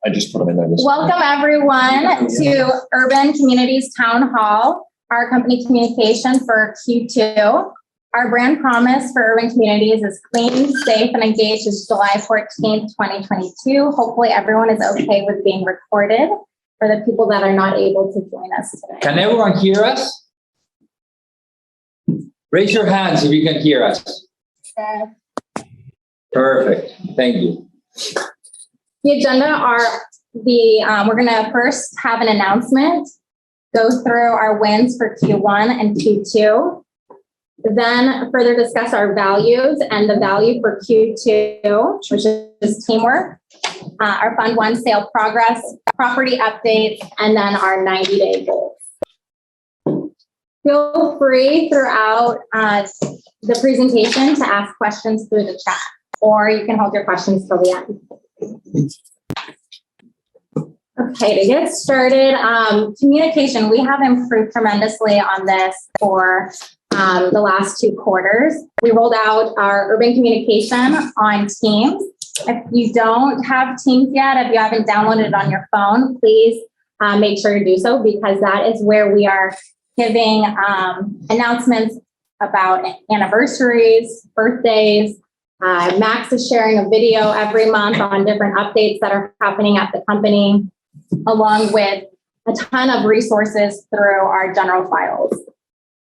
I just put them in there. Welcome everyone to Urban Communities Town Hall, our company communication for Q2. Our brand promise for Urban Communities is clean, safe, and engaged. Is July 14th, 2022. Hopefully everyone is okay with being recorded for the people that are not able to join us today. Can everyone hear us? Raise your hands if you can hear us. Perfect. Thank you. The agenda are we're going to first have an announcement, go through our wins for Q1 and Q2, then further discuss our values and the value for Q2, which is teamwork, our Fund 1 sale progress, property updates, and then our 90-day goals. Feel free throughout the presentation to ask questions through the chat, or you can hold your questions till the end. Okay, to get started, communication, we have improved tremendously on this for the last 2 quarters. We rolled out our urban communication on Teams. If you don't have Teams yet, if you haven't downloaded it on your phone, please make sure to do so, because that is where we are giving announcements about anniversaries, birthdays. Max is sharing a video every month on different updates that are happening at the company, along with a ton of resources through our general files.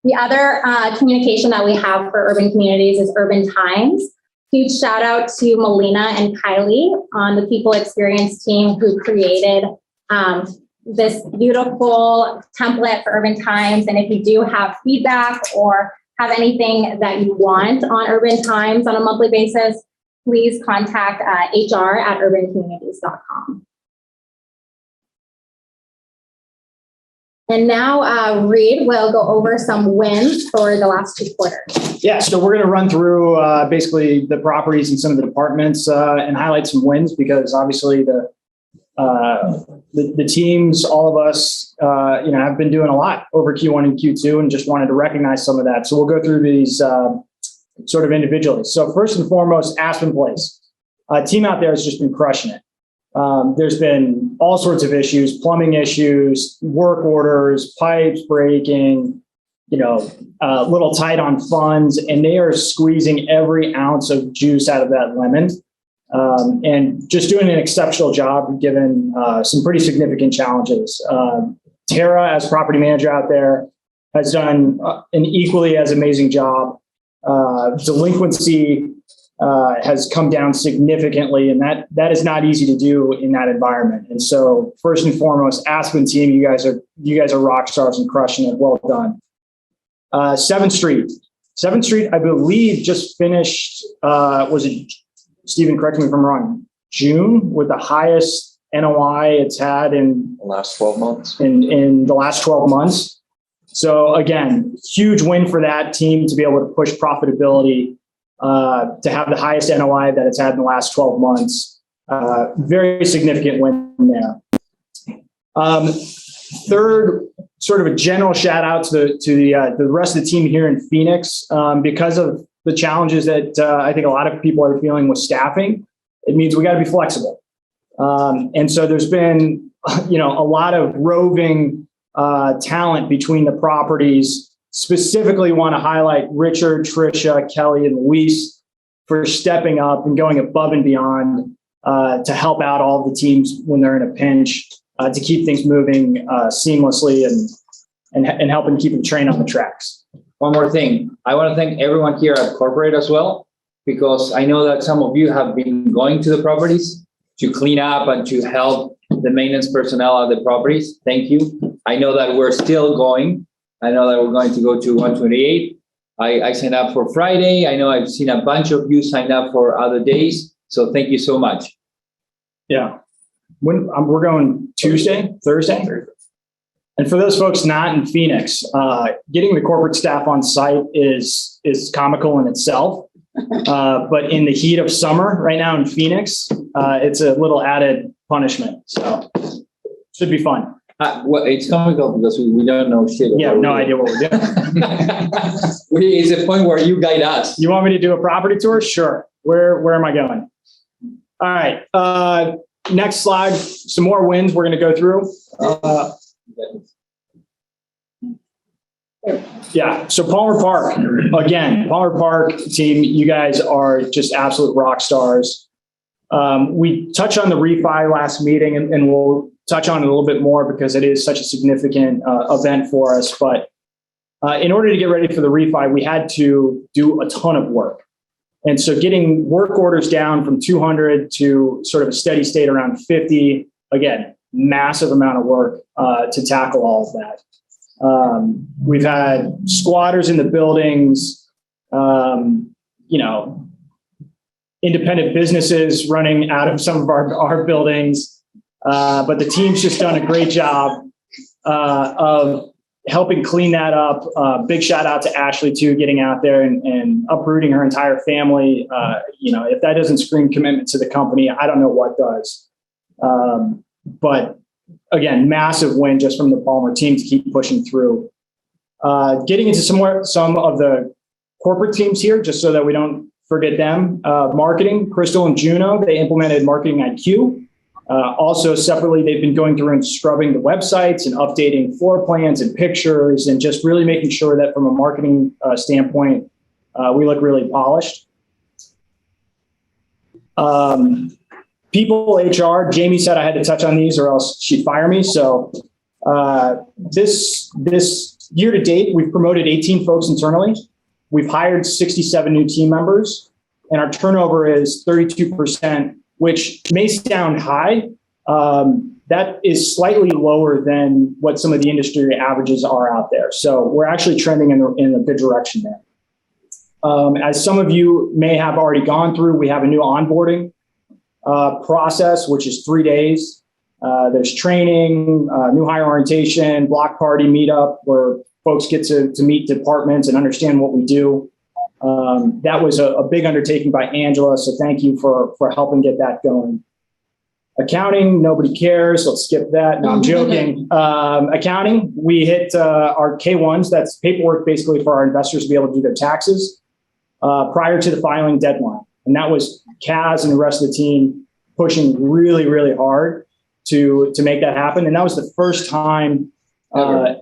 The other communication that we have for Urban Communities is Urban Times. Huge shout out to Melina and Kylie on the People Experience team who created this beautiful template for Urban Times. And if you do have feedback or have anything that you want on Urban Times on a monthly basis, please contact hr@urbancommunities.com. And now Reed will go over some wins for the last 2 quarters. Yeah, so we're going to run through basically the properties and some of the departments and highlight some wins, because obviously the teams, all of us, have been doing a lot over Q1 and Q2, and just wanted to recognize some of that. So we'll go through these sort of individually. So first and foremost, Aspen Place. Team out there has just been crushing it. There's been all sorts of issues, plumbing issues, work orders, pipes breaking, a little tight on funds, and they are squeezing every ounce of juice out of that lemon. And just doing an exceptional job given some pretty significant challenges. Tara, as property manager out there, has done an equally as amazing job. Delinquency has come down significantly, and that is not easy to do in that environment. And so, first and foremost, Aspen team, you guys are rock stars and crushing it. Well done. 7th Street. 7th Street, I believe, just finished. Was it, Stephen, correct me if I'm wrong, June, with the highest NOI it's had in The last 12 months. In the last 12 months. So again, huge win for that team to be able to push profitability, to have the highest NOI that it's had in the last 12 months. Very significant win there. Third, sort of a general shout out to the rest of the team here in Phoenix, because of the challenges that I think a lot of people are feeling with staffing. It means we got to be flexible. And so there's been, a lot of roving talent between the properties. Specifically want to highlight Richard, Trisha, Kelly, and Luis for stepping up and going above and beyond to help out all the teams when they're in a pinch, to keep things moving seamlessly and helping keep the train on the tracks. One more thing. I want to thank everyone here at corporate as well, because I know that some of you have been going to the properties to clean up and to help the maintenance personnel at the properties. Thank you. I know that we're still going. I know that we're going to go to 128. I signed up for Friday. I know I've seen a bunch of you sign up for other days. So thank you so much. Yeah. We're going Thursday. And for those folks not in Phoenix, getting the corporate staff on site is comical in itself. But in the heat of summer right now in Phoenix, it's a little added punishment. So should be fun. Well, it's comical because we don't know shit. Yeah, no idea what we're doing. It's a point where you guide us. You want me to do a property tour? Sure. Where am I going? All right. Next slide, some more wins we're going to go through. Yeah, so Palmer Park, again, Palmer Park team, you guys are just absolute rock stars. We touched on the refi last meeting, and we'll touch on it a little bit more because it is such a significant event for us. But in order to get ready for the refi, we had to do a ton of work. And so getting work orders down from 200 to sort of a steady state around 50, again, massive amount of work to tackle all of that. We've had squatters in the buildings, independent businesses running out of some of our buildings. But the team's just done a great job of helping clean that up. Big shout out to Ashley too, getting out there and uprooting her entire family. If that doesn't scream commitment to the company, I don't know what does. But again, massive win just from the Palmer team to keep pushing through. Getting into some of the corporate teams here, just so that we don't forget them. Marketing, Crystal and Juno, they implemented Marketing IQ. Also separately, they've been going through and scrubbing the websites and updating floor plans and pictures and just really making sure that from a marketing standpoint, we look really polished. People HR, Jamie said I had to touch on these or else she'd fire me. So this year to date, we've promoted 18 folks internally. We've hired 67 new team members, and our turnover is 32%, which may sound high. That is slightly lower than what some of the industry averages are out there. So we're actually trending in a good direction there. As some of you may have already gone through, we have a new onboarding process, which is 3 days. There's training, new hire orientation, block party meetup, where folks get to meet departments and understand what we do. That was a big undertaking by Angela, so thank you for helping get that going. Accounting, nobody cares. Let's skip that. No, I'm joking. Accounting, we hit our K1s. That's paperwork basically for our investors to be able to do their taxes prior to the filing deadline. And that was Kaz and the rest of the team pushing really, really hard to make that happen. And that was the first time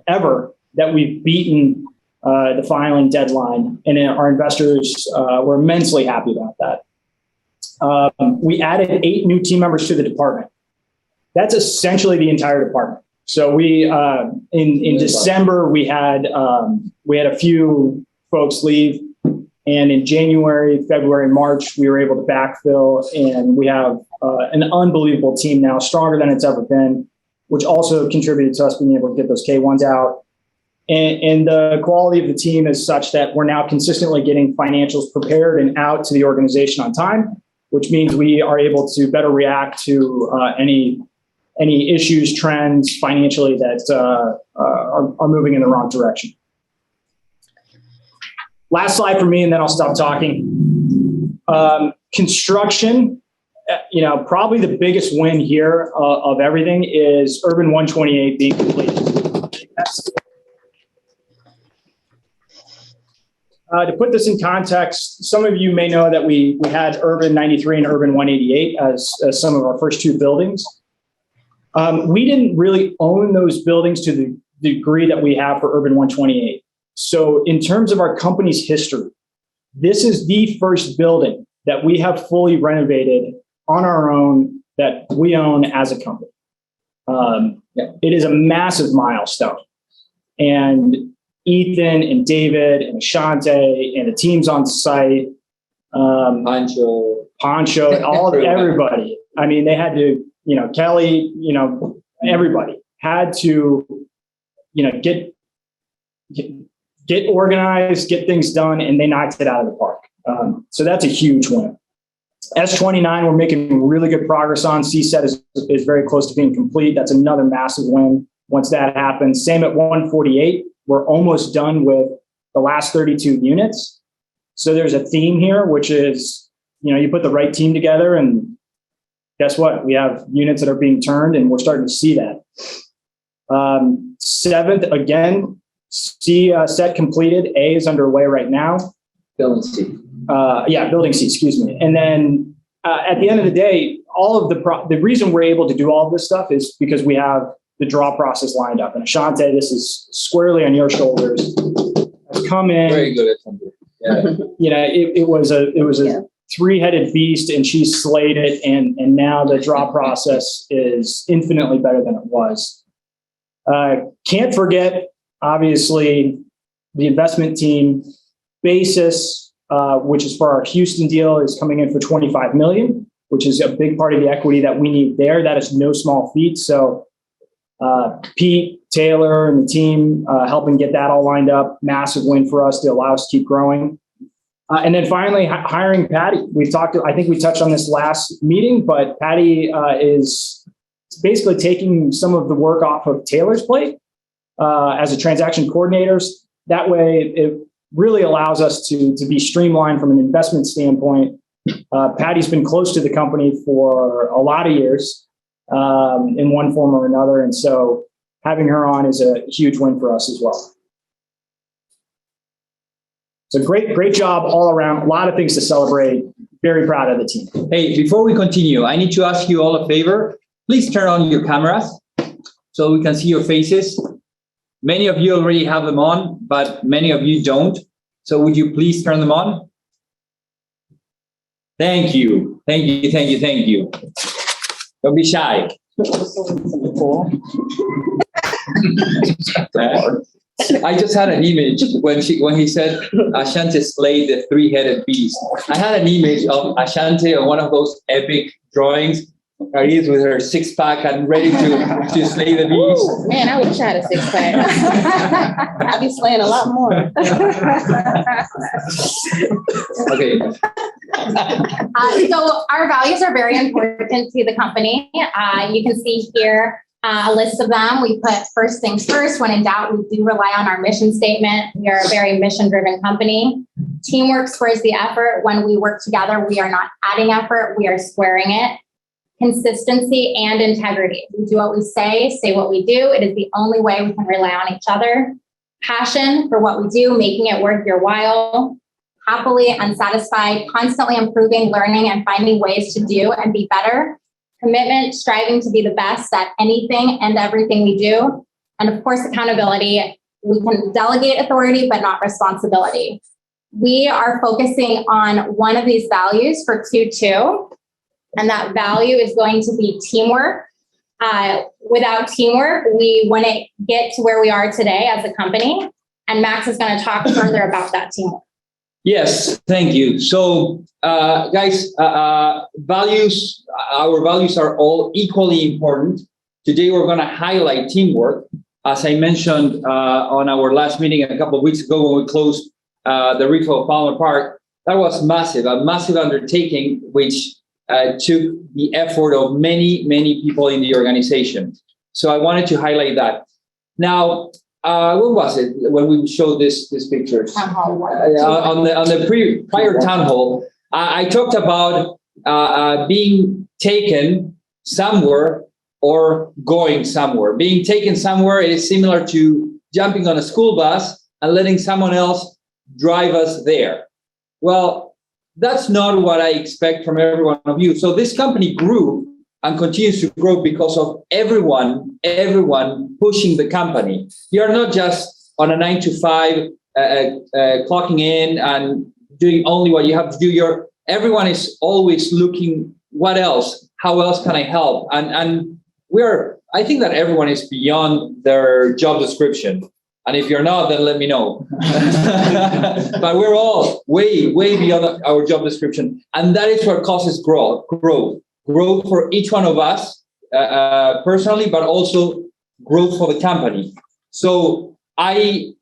ever that we've beaten the filing deadline, and our investors were immensely happy about that. We added 8 new team members to the department. That's essentially the entire department. So we in December we had a few folks leave, and in January, February, March we were able to backfill, and we have an unbelievable team now, stronger than it's ever been, which also contributed to us being able to get those K1s out. And the quality of the team is such that we're now consistently getting financials prepared and out to the organization on time, which means we are able to better react to any issues, trends financially that are moving in the wrong direction. Last slide for me, and then I'll stop talking. Construction, probably the biggest win here of everything is Urban 128 being completed. To put this in context, some of you may know that we had Urban 93 and Urban 188 as some of our first 2 buildings. We didn't really own those buildings to the degree that we have for Urban 128. So in terms of our company's history, this is the first building that we have fully renovated on our own that we own as a company. It is a massive milestone. And Ethan and David and Ashante and the teams on site, Pancho, everybody. I mean, they had to, Kelly, everybody had to, get organized, get things done, and they knocked it out of the park. So that's a huge win. S29, we're making really good progress on. CSET is very close to being complete. That's another massive win once that happens. Same at 148. We're almost done with the last 32 units. So there's a theme here, which is, you put the right team together and guess what? We have units that are being turned and we're starting to see that. 7th, again, C set completed. A is underway right now. Building C. Building C, excuse me. And then at the end of the day, all of the reason we're able to do all of this stuff is because we have the draw process lined up. And Ashante, this is squarely on your shoulders. Has come in. Very good at something. Yeah. You know, it was a three-headed beast, and she slayed it. And now the draw process is infinitely better than it was. Can't forget, obviously, the investment team. Basis, which is for our Houston deal, is coming in for $25 million, which is a big part of the equity that we need there. That is no small feat. So Pete, Taylor, and the team helping get that all lined up. Massive win for us to allow us to keep growing. And then finally, hiring Patty. I think we touched on this last meeting, but Patty is basically taking some of the work off of Taylor's plate as a transaction coordinator. That way, it really allows us to be streamlined from an investment standpoint. Patty's been close to the company for a lot of years in one form or another. And so having her on is a huge win for us as well. It's a great job all around. A lot of things to celebrate. Very proud of the team. Hey, before we continue, I need to ask you all a favor. Please turn on your cameras so we can see your faces. Many of you already have them on, but many of you don't. So would you please turn them on? Thank you. Thank you. Thank you. Thank you. Don't be shy. I just had an image when he said Ashante slayed the three-headed beast. I had an image of Ashante on one of those epic drawings. Her is with her six-pack and ready to slay the beast. Man, I would try a six-pack. I'd be slaying a lot more. Okay. So our values are very important to the company. You can see here a list of them. We put first things first. When in doubt, we do rely on our mission statement. We are a very mission-driven company. Teamwork squares the effort. When we work together, we are not adding effort. We are squaring it. Consistency and integrity. We do what we say what we do. It is the only way we can rely on each other. Passion for what we do, making it worth your while. Happily unsatisfied, constantly improving, learning, and finding ways to do and be better. Commitment, striving to be the best at anything and everything we do. And of course, accountability. We can delegate authority, but not responsibility. We are focusing on one of these values for Q2. And that value is going to be teamwork. Without teamwork, we wouldn't get to where we are today as a company. And Max is going to talk further about that teamwork. Yes, thank you. So, guys, values, our values are all equally important. Today, we're going to highlight teamwork. As I mentioned on our last meeting a couple of weeks ago when we closed the refill of Palmer Park, that was a massive undertaking, which took the effort of many people in the organization. So I wanted to highlight that. Now, when was it when we showed this pictures? Town hall. On the prior town hall, I talked about being taken somewhere or going somewhere. Being taken somewhere is similar to jumping on a school bus and letting someone else drive us there. Well, that's not what I expect from every one of you. So this company grew and continues to grow because of everyone pushing the company. You're not just on a 9 to 5 clocking in and doing only what you have to do. Everyone is always looking, what else? How else can I help? And I think that everyone is beyond their job description. And if you're not, then let me know. But we're all way beyond our job description. And that is what causes growth for each one of us personally, but also growth for the company. So I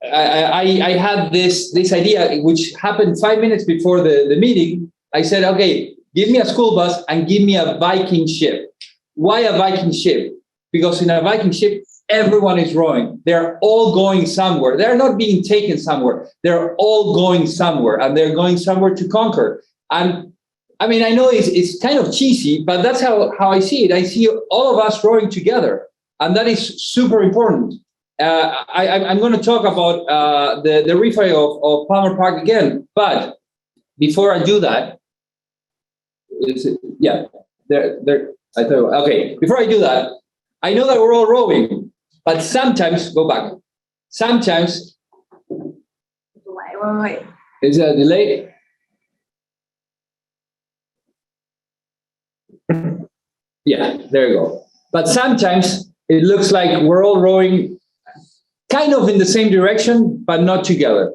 had this idea, which happened 5 minutes before the meeting. I said, okay, give me a school bus and give me a Viking ship. Why a Viking ship? Because in a Viking ship, everyone is rowing. They're all going somewhere. They're not being taken somewhere. They're all going somewhere, and they're going somewhere to conquer. And I mean, I know it's kind of cheesy, but that's how I see it. I see all of us rowing together, and that is super important. I'm going to talk about the refi of Palmer Park again, but before I do that, Yeah, there. I thought, okay, before I do that, I know that we're all rowing, but sometimes, go back. Sometimes, Wait. is there a delay? Yeah, there you go. But sometimes it looks like we're all rowing kind of in the same direction, but not together.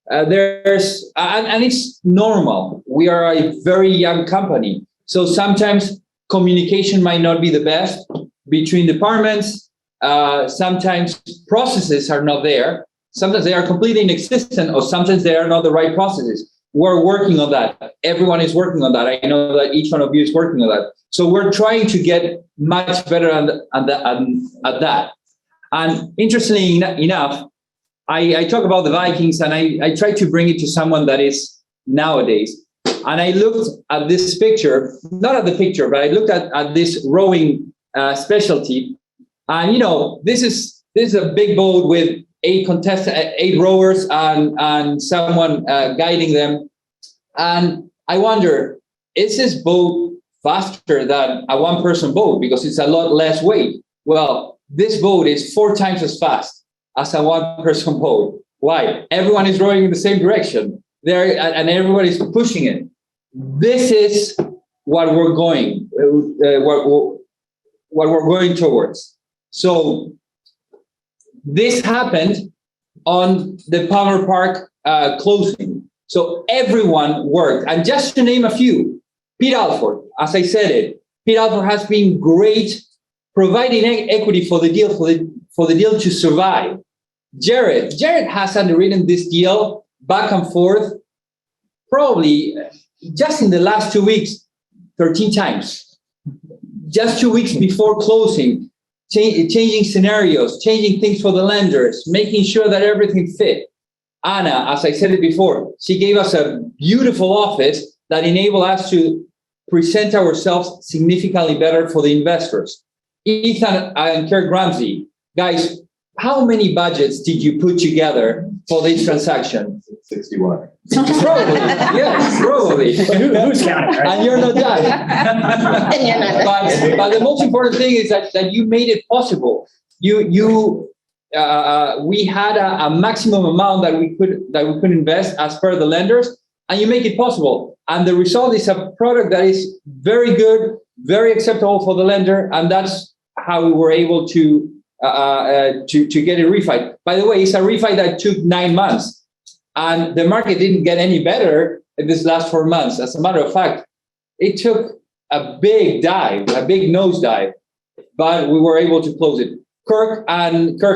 And it's normal. We are a very young company. So sometimes communication might not be the best between departments. Sometimes processes are not there. Sometimes they are completely inexistent, or sometimes they are not the right processes. We're working on that. Everyone is working on that. I know that each one of you is working on that. So we're trying to get much better at that. And interestingly enough, I talk about the Vikings, and I try to bring it to someone that is nowadays. And I looked at this picture, not at the picture, but I looked at this rowing specialty. And, you know, this is a big boat with 8 rowers and someone guiding them. And I wonder, is this boat faster than a one-person boat? Because it's a lot less weight. Well, this boat is 4 times as fast as a one-person boat. Why? Everyone is rowing in the same direction there, and everyone is pushing it. This is what we're going, what we're going towards. So this happened on the Palmer Park closing. So everyone worked, and just to name a few, Pete Alford, as I said it, Pete Alford has been great providing equity for the deal, for the deal to survive. Jared has underwritten this deal back and forth, probably just in the last 2 weeks, 13 times. Just 2 weeks before closing, changing scenarios, changing things for the lenders, making sure that everything fit. Anna, as I said it before, she gave us a beautiful office that enabled us to present ourselves significantly better for the investors. Ethan and Kirk Ramsey, guys, how many budgets did you put together for this transaction? 61. Probably, yes, probably. But who's counting, right? And you're not done. And you're not done. But the most important thing is that you made it possible. We had a maximum amount that we could invest as per the lenders, and you make it possible. And the result is a product that is very good, very acceptable for the lender, and that's how we were able to get a refi. By the way, it's a refi that took 9 months, and the market didn't get any better in this last 4 months. As a matter of fact, it took a big nosedive, but we were able to close it. Kirk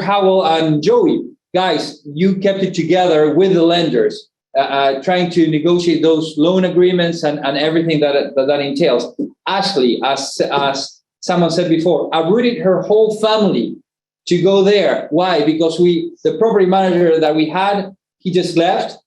Howell and Joey, guys, you kept it together with the lenders, trying to negotiate those loan agreements and everything that entails. Ashley, as someone said before, uprooted her whole family to go there. Why? Because the property manager that we had, he just left,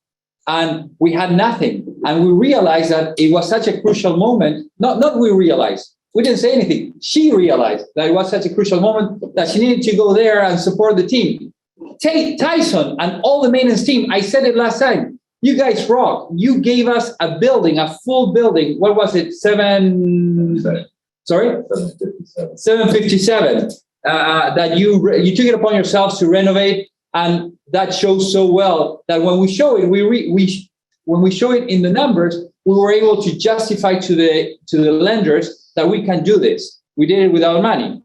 and we had nothing. And we realized that it was such a crucial moment. Not we realized. We didn't say anything. She realized that it was such a crucial moment that she needed to go there and support the team. Take Tyson and all the maintenance team. I said it last time. You guys rock. You gave us a building, a full building. What was it? 757. That you took it upon yourselves to renovate, and that shows so well that when we show it, when we show it in the numbers, we were able to justify to the lenders that we can do this. We did it without money.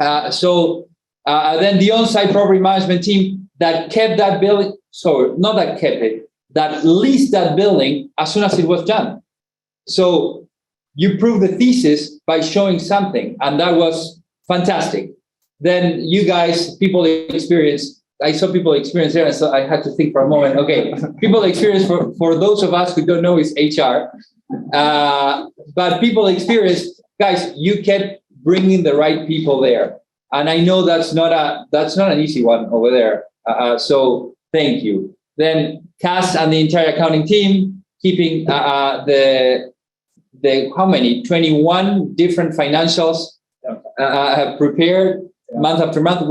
Then the on-site property management team that kept that building, that leased that building as soon as it was done. So you proved the thesis by showing something, and that was fantastic. Then you guys, people experience, I saw people experience there, and so I had to think for a moment. Okay, people experience, for those of us who don't know, is HR. But people experience, guys, you kept bringing the right people there. And I know that's not an easy one over there. So thank you. Then Cass and the entire accounting team, keeping the how many? 21 different financials have prepared month after month.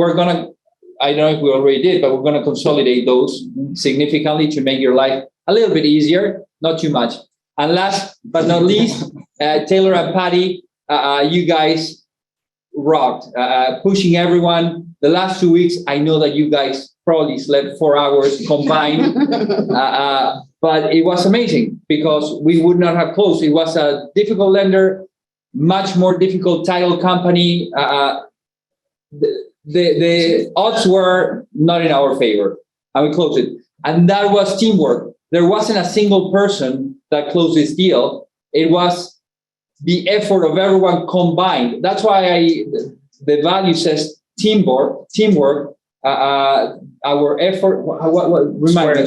I don't know if we already did, but we're going to consolidate those significantly to make your life a little bit easier, not too much. And last but not least, Taylor and Patty, you guys rocked, pushing everyone. The last 2 weeks, I know that you guys probably slept 4 hours combined, but it was amazing because we would not have closed. It was a difficult lender, much more difficult title company. The odds were not in our favor, and we closed it. And that was teamwork. There wasn't a single person that closed this deal. It was the effort of everyone combined. That's why the value says teamwork. Our effort. What remind me?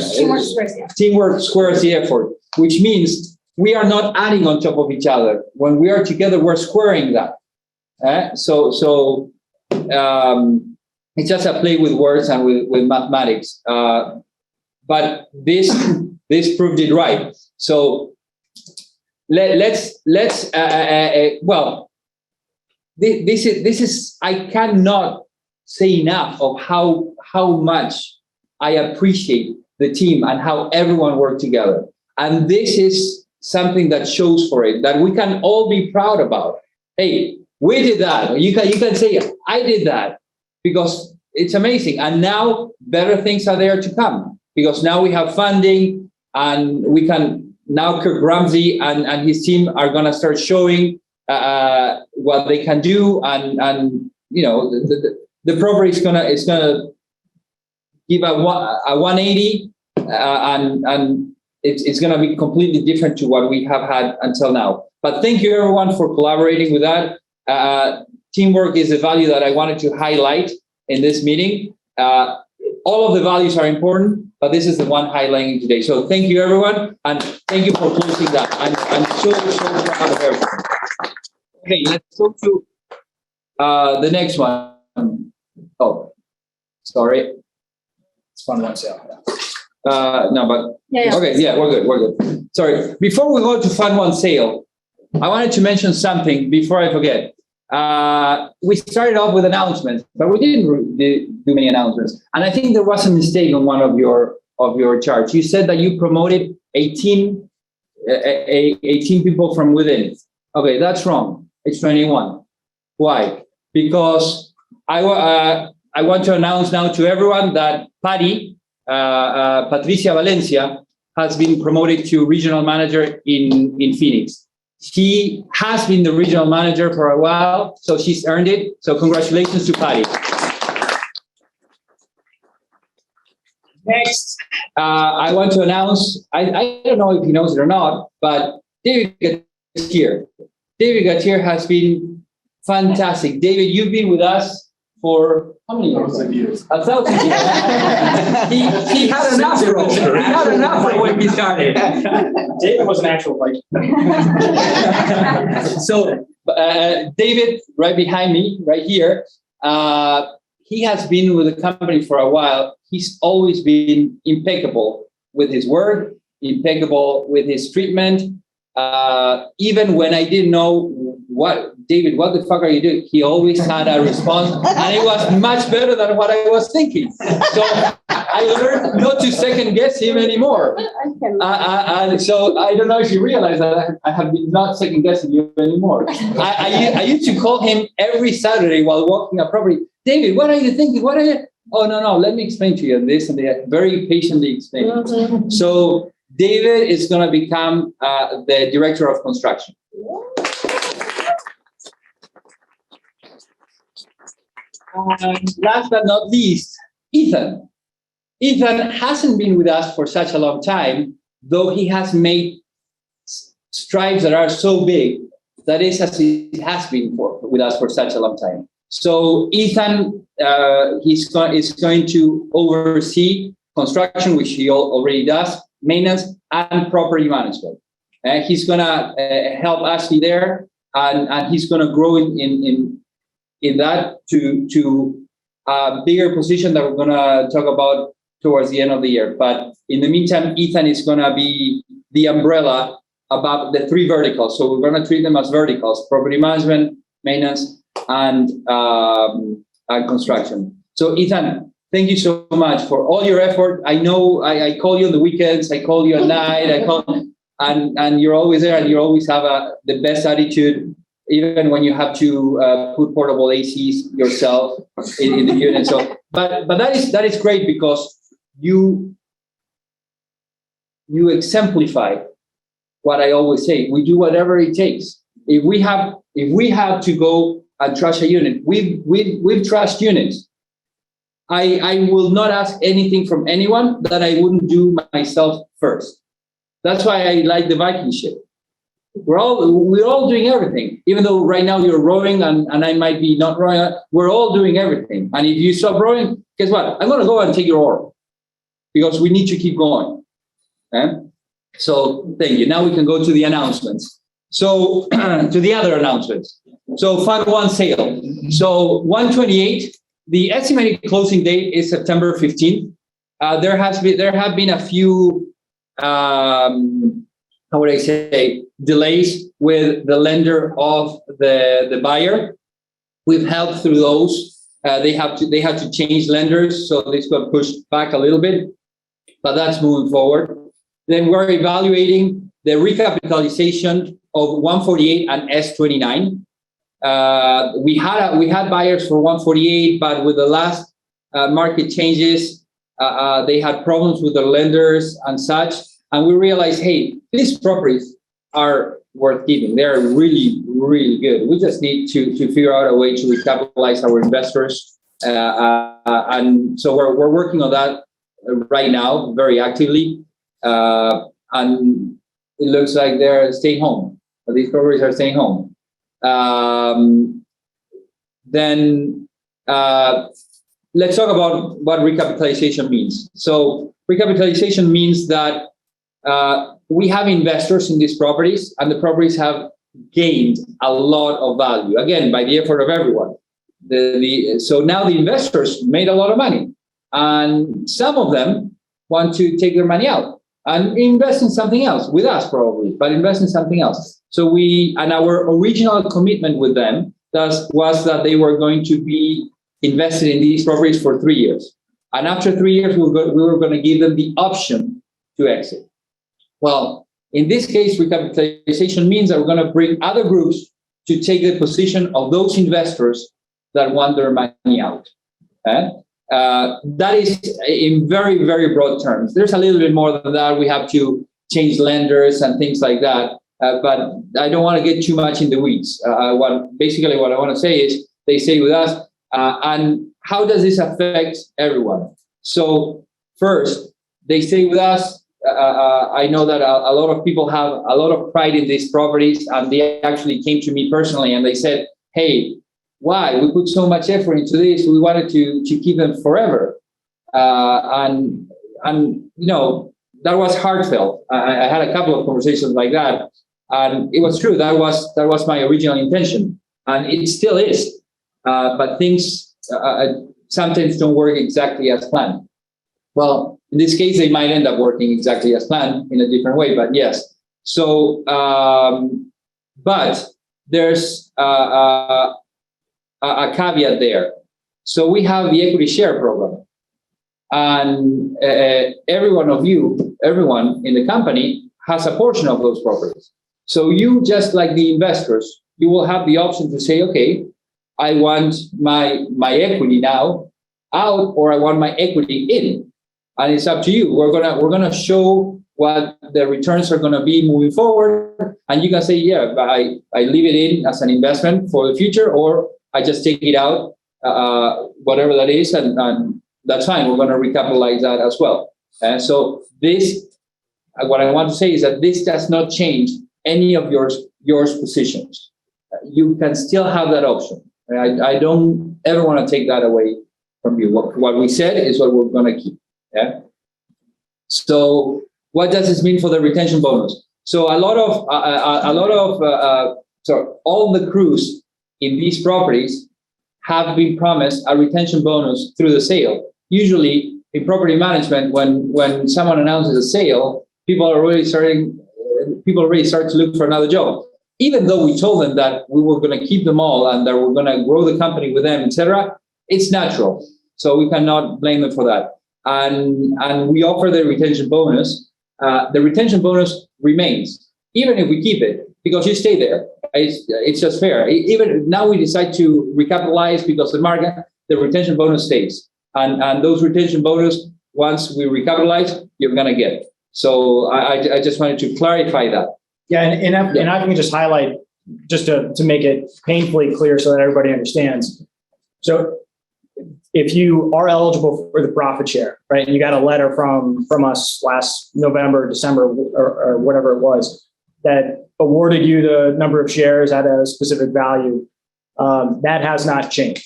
Teamwork squares the effort, which means we are not adding on top of each other. When we are together, we're squaring that. So it's just a play with words and with mathematics. But this proved it right. So let's well, this is I cannot say enough of how much I appreciate the team and how everyone worked together. And this is something that shows for it, that we can all be proud about. Hey, we did that. You can say, I did that, because it's amazing. And now better things are there to come, because now we have funding, and we can, now Kirk Ramsey and his team are going to start showing what they can do. And you know, the property is gonna give a 180, and it's gonna be completely different to what we have had until now. But thank you everyone for collaborating with that. Teamwork is a value that I wanted to highlight in this meeting. All of the values are important, but this is the one highlighting today. So thank you everyone, and thank you for closing that. I'm so proud of everyone. Okay, let's go to the next one. Oh, sorry. It's fun one sale. No, but Yeah. okay, yeah, we're good. Sorry. Before we go to Fund One sale, I wanted to mention something before I forget. We started off with announcements, but we didn't do many announcements. And I think there was a mistake on one of your charts. You said that you promoted 18 people from within. Okay, that's wrong. It's 21. Why? Because I want to announce now to everyone that Patty, Patricia Valencia, has been promoted to regional manager in Phoenix. She has been the regional manager for a while, so she's earned it. So congratulations to Patty. Next, I want to announce, I don't know if he knows it or not, but David Gatier. David Gatier has been fantastic. David, you've been with us for how many years? 1,000 years. 1,000 years. He had enough. He had enough when we started. David was an actual Viking. So David, right behind me, right here, he has been with the company for a while. He's always been impeccable with his work, impeccable with his treatment. Even when I didn't know what the fuck are you doing? He always had a response, and it was much better than what I was thinking. So I learned not to second guess him anymore. And so I don't know if you realize that I have been not second guessing you anymore. I used to call him every Saturday while walking a property. David, what are you thinking? What are you? Oh, no, let me explain to you this and that. Very patiently explain. Mm-hmm. So David is going to become the director of construction. And last but not least, Ethan. Ethan hasn't been with us for such a long time, though he has made strides that are so big that is as it has been with us for such a long time. So Ethan is going to oversee construction, which he already does, maintenance and property management. He's going to help Ashley there, and he's going to grow in that to a bigger position that we're going to talk about towards the end of the year. But in the meantime, Ethan is going to be the umbrella about the three verticals. So we're going to treat them as verticals: property management, maintenance, and construction. So Ethan, thank you so much for all your effort. I know I call you on the weekends, I call you at night, and you're always there, and you always have the best attitude, even when you have to put portable ACs yourself in the unit. So, but that is great because you exemplify what I always say. We do whatever it takes. If we have to go and trash a unit, we've trashed units. I will not ask anything from anyone that I wouldn't do myself first. That's why I like the Viking ship. We're all doing everything. Even though right now you're rowing and I might be not rowing, we're all doing everything. And if you stop rowing, guess what? I'm going to go and take your oar because we need to keep going. Okay? So thank you. Now we can go to the announcements. So to the other announcements. So Fund 1 sale. So 128, the estimated closing date is September 15th. There have been a few, how would I say, delays with the lender of the buyer. We've helped through those. They had to change lenders, so this got pushed back a little bit, but that's moving forward. Then we're evaluating the recapitalization of 148 and S29. We had buyers for 148, but with the last market changes, they had problems with the lenders and such. And we realized, hey, these properties are worth keeping. They're really, really good. We just need to figure out a way to recapitalize our investors. And so we're working on that right now, very actively. And it looks like they're staying home. These properties are staying home. Then let's talk about what recapitalization means. So recapitalization means that we have investors in these properties, and the properties have gained a lot of value, again, by the effort of everyone. So now the investors made a lot of money, and some of them want to take their money out and invest in something else with us, probably, but invest in something else. So our original commitment with them was that they were going to be invested in these properties for 3 years. And after 3 years, we were going to give them the option to exit. Well, in this case, recapitalization means that we're going to bring other groups to take the position of those investors that want their money out. Okay? That is in very, very broad terms. There's a little bit more than that. We have to change lenders and things like that. But I don't want to get too much in the weeds. What I want to say is they stay with us. And how does this affect everyone? So first, they stay with us. I know that a lot of people have a lot of pride in these properties, and they actually came to me personally and they said, hey, why? We put so much effort into this. We wanted to keep them forever. And you know, that was heartfelt. I had a couple of conversations like that. And it was true. That was my original intention. And it still is. But things sometimes don't work exactly as planned. Well, in this case, they might end up working exactly as planned in a different way, but yes. So, but there's a caveat there. So we have the equity share program. And everyone in the company has a portion of those properties. So you, just like the investors, you will have the option to say, okay, I want my equity now out, or I want my equity in. And it's up to you. We're gonna show what the returns are gonna be moving forward, and you can say, yeah, I leave it in as an investment for the future, or I just take it out, whatever that is, and that's fine. We're gonna recapitalize that as well. And so this, what I want to say is that this does not change any of your positions. You can still have that option. I don't ever want to take that away from you. What we said is what we're going to keep. Yeah. So what does this mean for the retention bonus? So all the crews in these properties have been promised a retention bonus through the sale. Usually in property management, when someone announces a sale, people already start to look for another job. Even though we told them that we were going to keep them all and that we're going to grow the company with them, etc., it's natural. So we cannot blame them for that. And we offer the retention bonus the retention bonus remains, even if we keep it, because you stay there. It's just fair. Even now we decide to recapitalize because the market, the retention bonus stays. And those retention bonus, once we recapitalize, you're going to get. So I just wanted to clarify that. Yeah, and I can just highlight, just to make it painfully clear so that everybody understands. So if you are eligible for the profit share, right, and you got a letter from us last November, December, or whatever it was, that awarded you the number of shares at a specific value, that has not changed.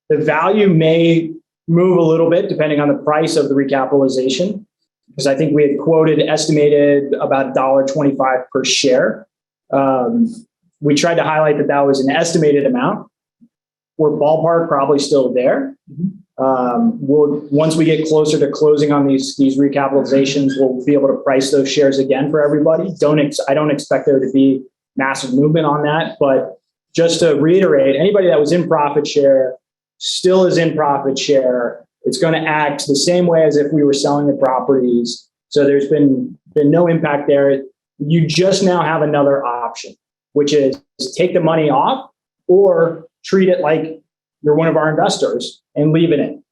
The value may move a little bit depending on the price of the recapitalization, because I think we had estimated about $1.25 per share. We tried to highlight that was an estimated amount. We're ballpark probably still there. Once we get closer to closing on these recapitalizations, we'll be able to price those shares again for everybody. I don't expect there to be massive movement on that, but just to reiterate, anybody that was in profit share still is in profit share. It's going to act the same way as if we were selling the properties. So there's been no impact there. You just now have another option, which is take the money off or treat it like you're one of our investors and leave it in.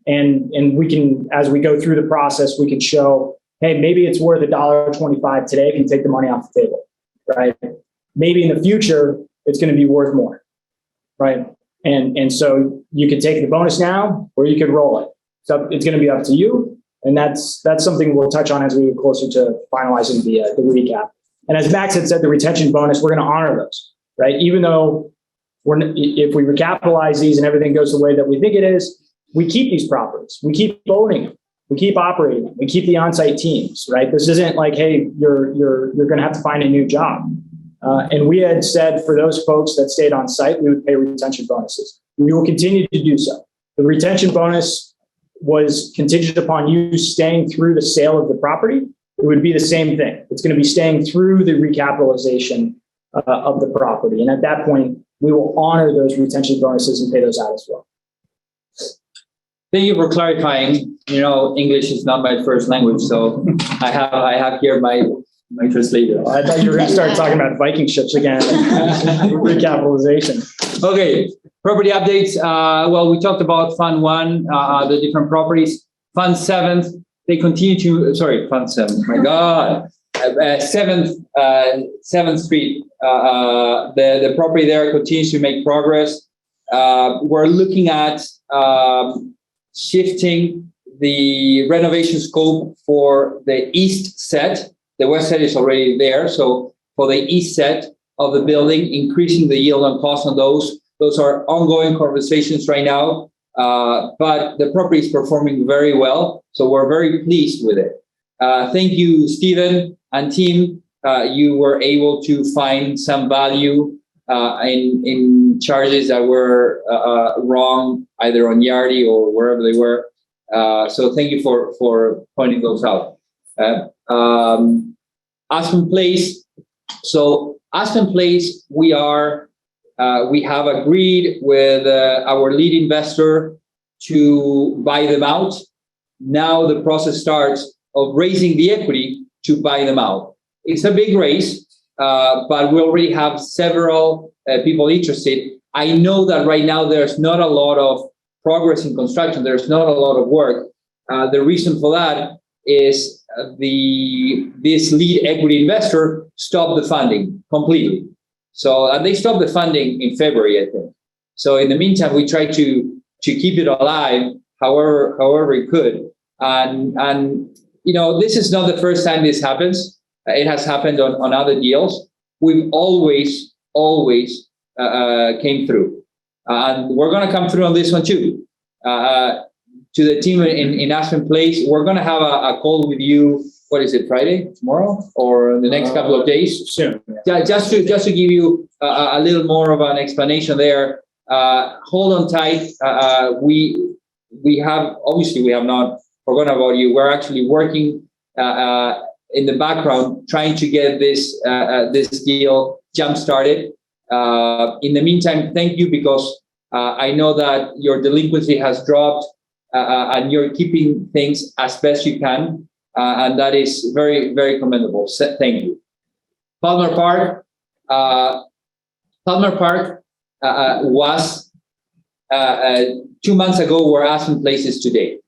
And we can, as we go through the process, we can show, hey, maybe it's worth $1.25 today if you take the money off the table, right? Maybe in the future, it's going to be worth more, right? And so you can take the bonus now, or you could roll it. So it's going to be up to you. And that's something we'll touch on as we get closer to finalizing the recap. And as Max had said, the retention bonus, we're going to honor those, right? Even though if we recapitalize these and everything goes the way that we think it is, we keep these properties. We keep owning them. We keep operating them. We keep the on-site teams, right? This isn't like, hey, you're going to have to find a new job. And we had said for those folks that stayed on site, we would pay retention bonuses. We will continue to do so. The retention bonus was contingent upon you staying through the sale of the property. It would be the same thing. It's going to be staying through the recapitalization of the property. And at that point, we will honor those retention bonuses and pay those out as well. Thank you for clarifying. English is not my first language, so I have here my translator. I thought you were going to start talking about Viking ships again. Recapitalization. Okay, property updates. Well, we talked about Fund 1, the different properties. Fund 7, they continue to, Fund 7, my God. 7th Street, the property there continues to make progress. We're looking at shifting the renovation scope for the east set. The west set is already there. So for the east set of the building, increasing the yield on cost on those. Those are ongoing conversations right now. But the property is performing very well. So we're very pleased with it. Thank you, Stephen and team. You were able to find some value in charges that were wrong, either on Yardi or wherever they were. So thank you for pointing those out. Aspen Place. So Aspen Place, we have agreed with our lead investor to buy them out. Now the process starts of raising the equity to buy them out. It's a big race, but we already have several people interested. I know that right now there's not a lot of progress in construction. There's not a lot of work. The reason for that is this lead equity investor stopped the funding completely. So they stopped the funding in February, I think. So in the meantime, we tried to keep it alive, however we could. And this is not the first time this happens. It has happened on other deals. We've always came through. And we're going to come through on this one too. To the team in Aspen Place, we're going to have a call with you. What is it, Friday, tomorrow, or the next couple of days? Soon. Yeah, just to give you a little more of an explanation there. Hold on tight. We have not forgotten about you. We're actually working in the background, trying to get this deal jump started. In the meantime, thank you, because I know that your delinquency has dropped and you're keeping things as best you can. and that is very, very commendable. Thank you. Palmer Park. Palmer Park was 2 months ago were Aspen Places today.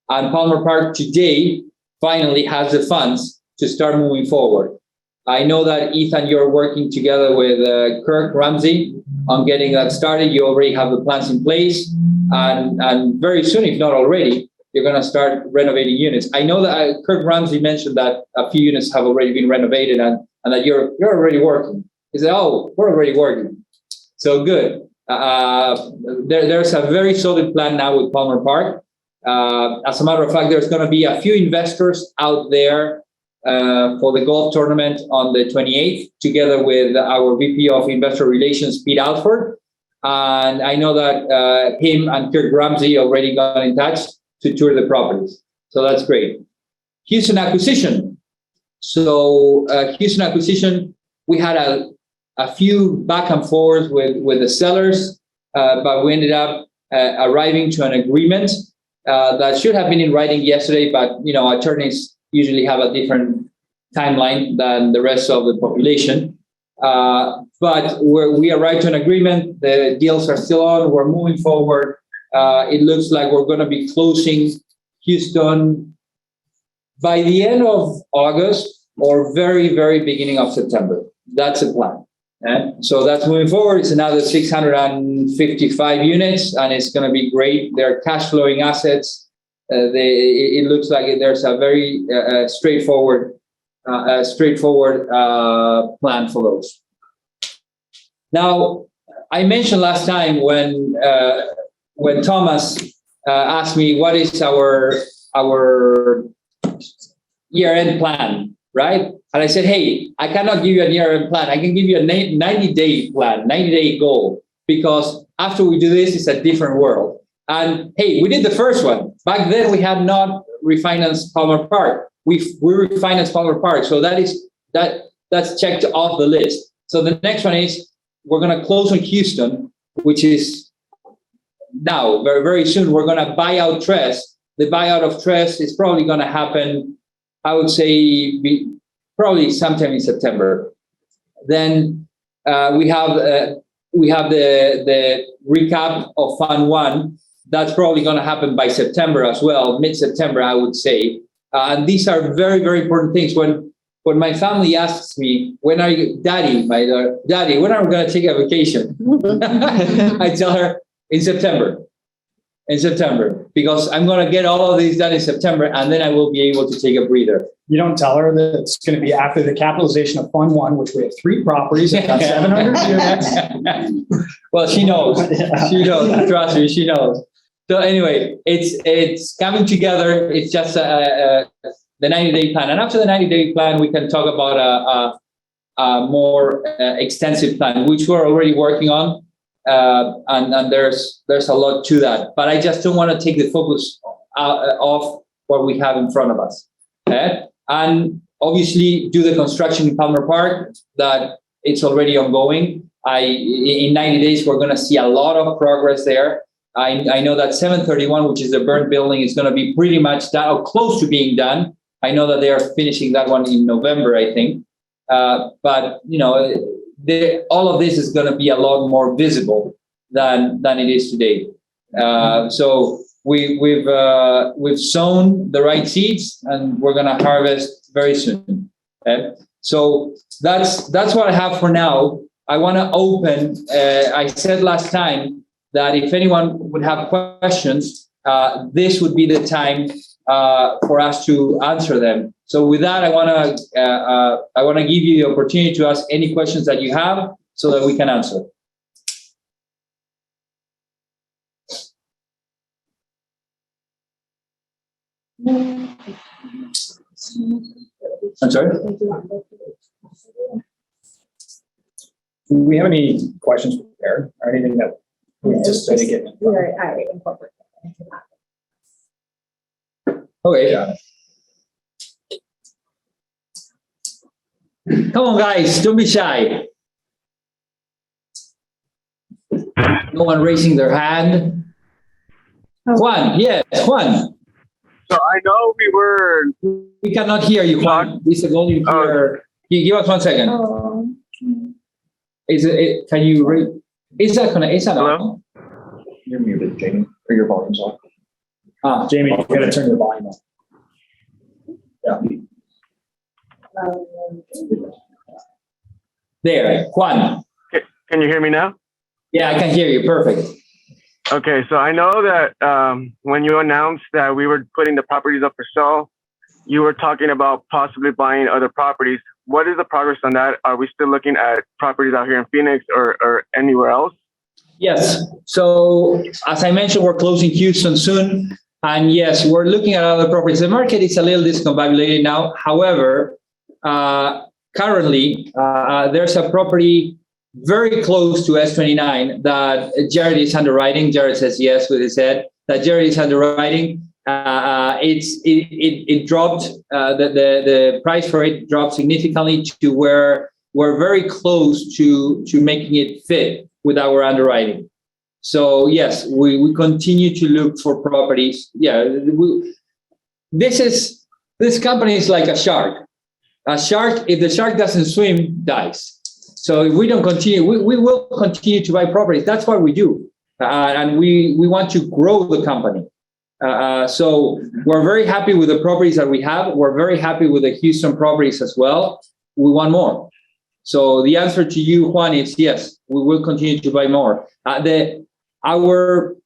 And Palmer Park today finally has the funds to start moving forward. I know that Ethan, you're working together with Kirk Ramsey on getting that started. You already have the plans in place. And very soon, if not already, you're going to start renovating units. I know that Kirk Ramsey mentioned that a few units have already been renovated and that you're already working. He said, oh, we're already working. So good. There's a very solid plan now with Palmer Park. As a matter of fact, there's going to be a few investors out there for the golf tournament on the 28th, together with our VP of Investor Relations, Pete Alford. And I know that him and Kirk Ramsey already got in touch to tour the properties. So that's great. Houston acquisition. So Houston acquisition, we had a few back and forth with the sellers, but we ended up arriving to an agreement that should have been in writing yesterday, but attorneys usually have a different timeline than the rest of the population. But we arrived to an agreement. The deals are still on. We're moving forward. It looks like we're going to be closing Houston by the end of August or very, very beginning of September. That's the plan. So that's moving forward. It's another 655 units, and it's going to be great. They're cash flowing assets. It looks like there's a very straightforward plan for those. Now, I mentioned last time when Thomas asked me what is our year-end plan, right? And I said, hey, I cannot give you a year-end plan. I can give you a 90-day plan, 90-day goal, because after we do this, it's a different world. And hey, we did the first one. Back then, we had not refinanced Palmer Park. We refinanced Palmer Park, so that's checked off the list. So the next one is we're going to close on Houston, which is now very, very soon. We're going to buy out Trest. The buyout of Trest is probably going to happen, I would say, probably sometime in September. Then we have the recap of Fund 1. That's probably going to happen by September as well, mid-September, I would say. And these are very, very important things. When my family asks me, when are you, Daddy, when are we going to take a vacation? I tell her in September, because I'm going to get all of these done in September, and then I will be able to take a breather. You don't tell her that it's going to be after the capitalization of Fund 1, which we have 3 properties and got 700 units. Well, she knows. She knows. Trust me, she knows. So anyway, it's coming together. It's just the 90-day plan, and after the 90-day plan, we can talk about a more extensive plan, which we're already working on, and there's a lot to that. But I just don't want to take the focus off what we have in front of us. Okay? And obviously, do the construction in Palmer Park. That it's already ongoing. In 90 days, we're going to see a lot of progress there. I know that 731, which is the burnt building, is going to be pretty much done or close to being done. I know that they are finishing that one in November, I think. But all of this is going to be a lot more visible than it is today. So we've sown the right seeds, and we're going to harvest very soon. Okay? So that's what I have for now. I want to open. I said last time that if anyone would have questions, this would be the time for us to answer them. So with that, I want to give you the opportunity to ask any questions that you have, so that we can answer. I'm sorry. Do we have any questions prepared or anything that we just to get? I incorporate that into that. Okay. Come on, guys, don't be shy. No one raising their hand. Juan, yes, Juan. So I know we were. We cannot hear you, Juan. This is volume here. Give us 1 second. Oh. Is it, can you read? Is that Hello? on? You're muted, Jamie, or your volume's off. Ah, Jamie, you gotta turn your volume up. there, Juan. Can you hear me now? Yeah, I can hear you. Perfect. Okay, so I know that when you announced that we were putting the properties up for sale, you were talking about possibly buying other properties. What is the progress on that? Are we still looking at properties out here in Phoenix or anywhere else? Yes. So as I mentioned, we're closing Houston soon. And yes, we're looking at other properties. The market is a little discombobulated now. However, currently, there's a property very close to S29 that Jared is underwriting. Jared says yes with his head. That Jared is underwriting. It dropped. The price for it dropped significantly to where we're very close to making it fit with our underwriting. So yes, we continue to look for properties. Yeah, this company is like a shark. A shark, if the shark doesn't swim, dies. So if we don't continue, we will continue to buy properties. That's what we do, and we want to grow the company. So we're very happy with the properties that we have. We're very happy with the Houston properties as well. We want more. So the answer to you, Juan, is yes. We will continue to buy more. Our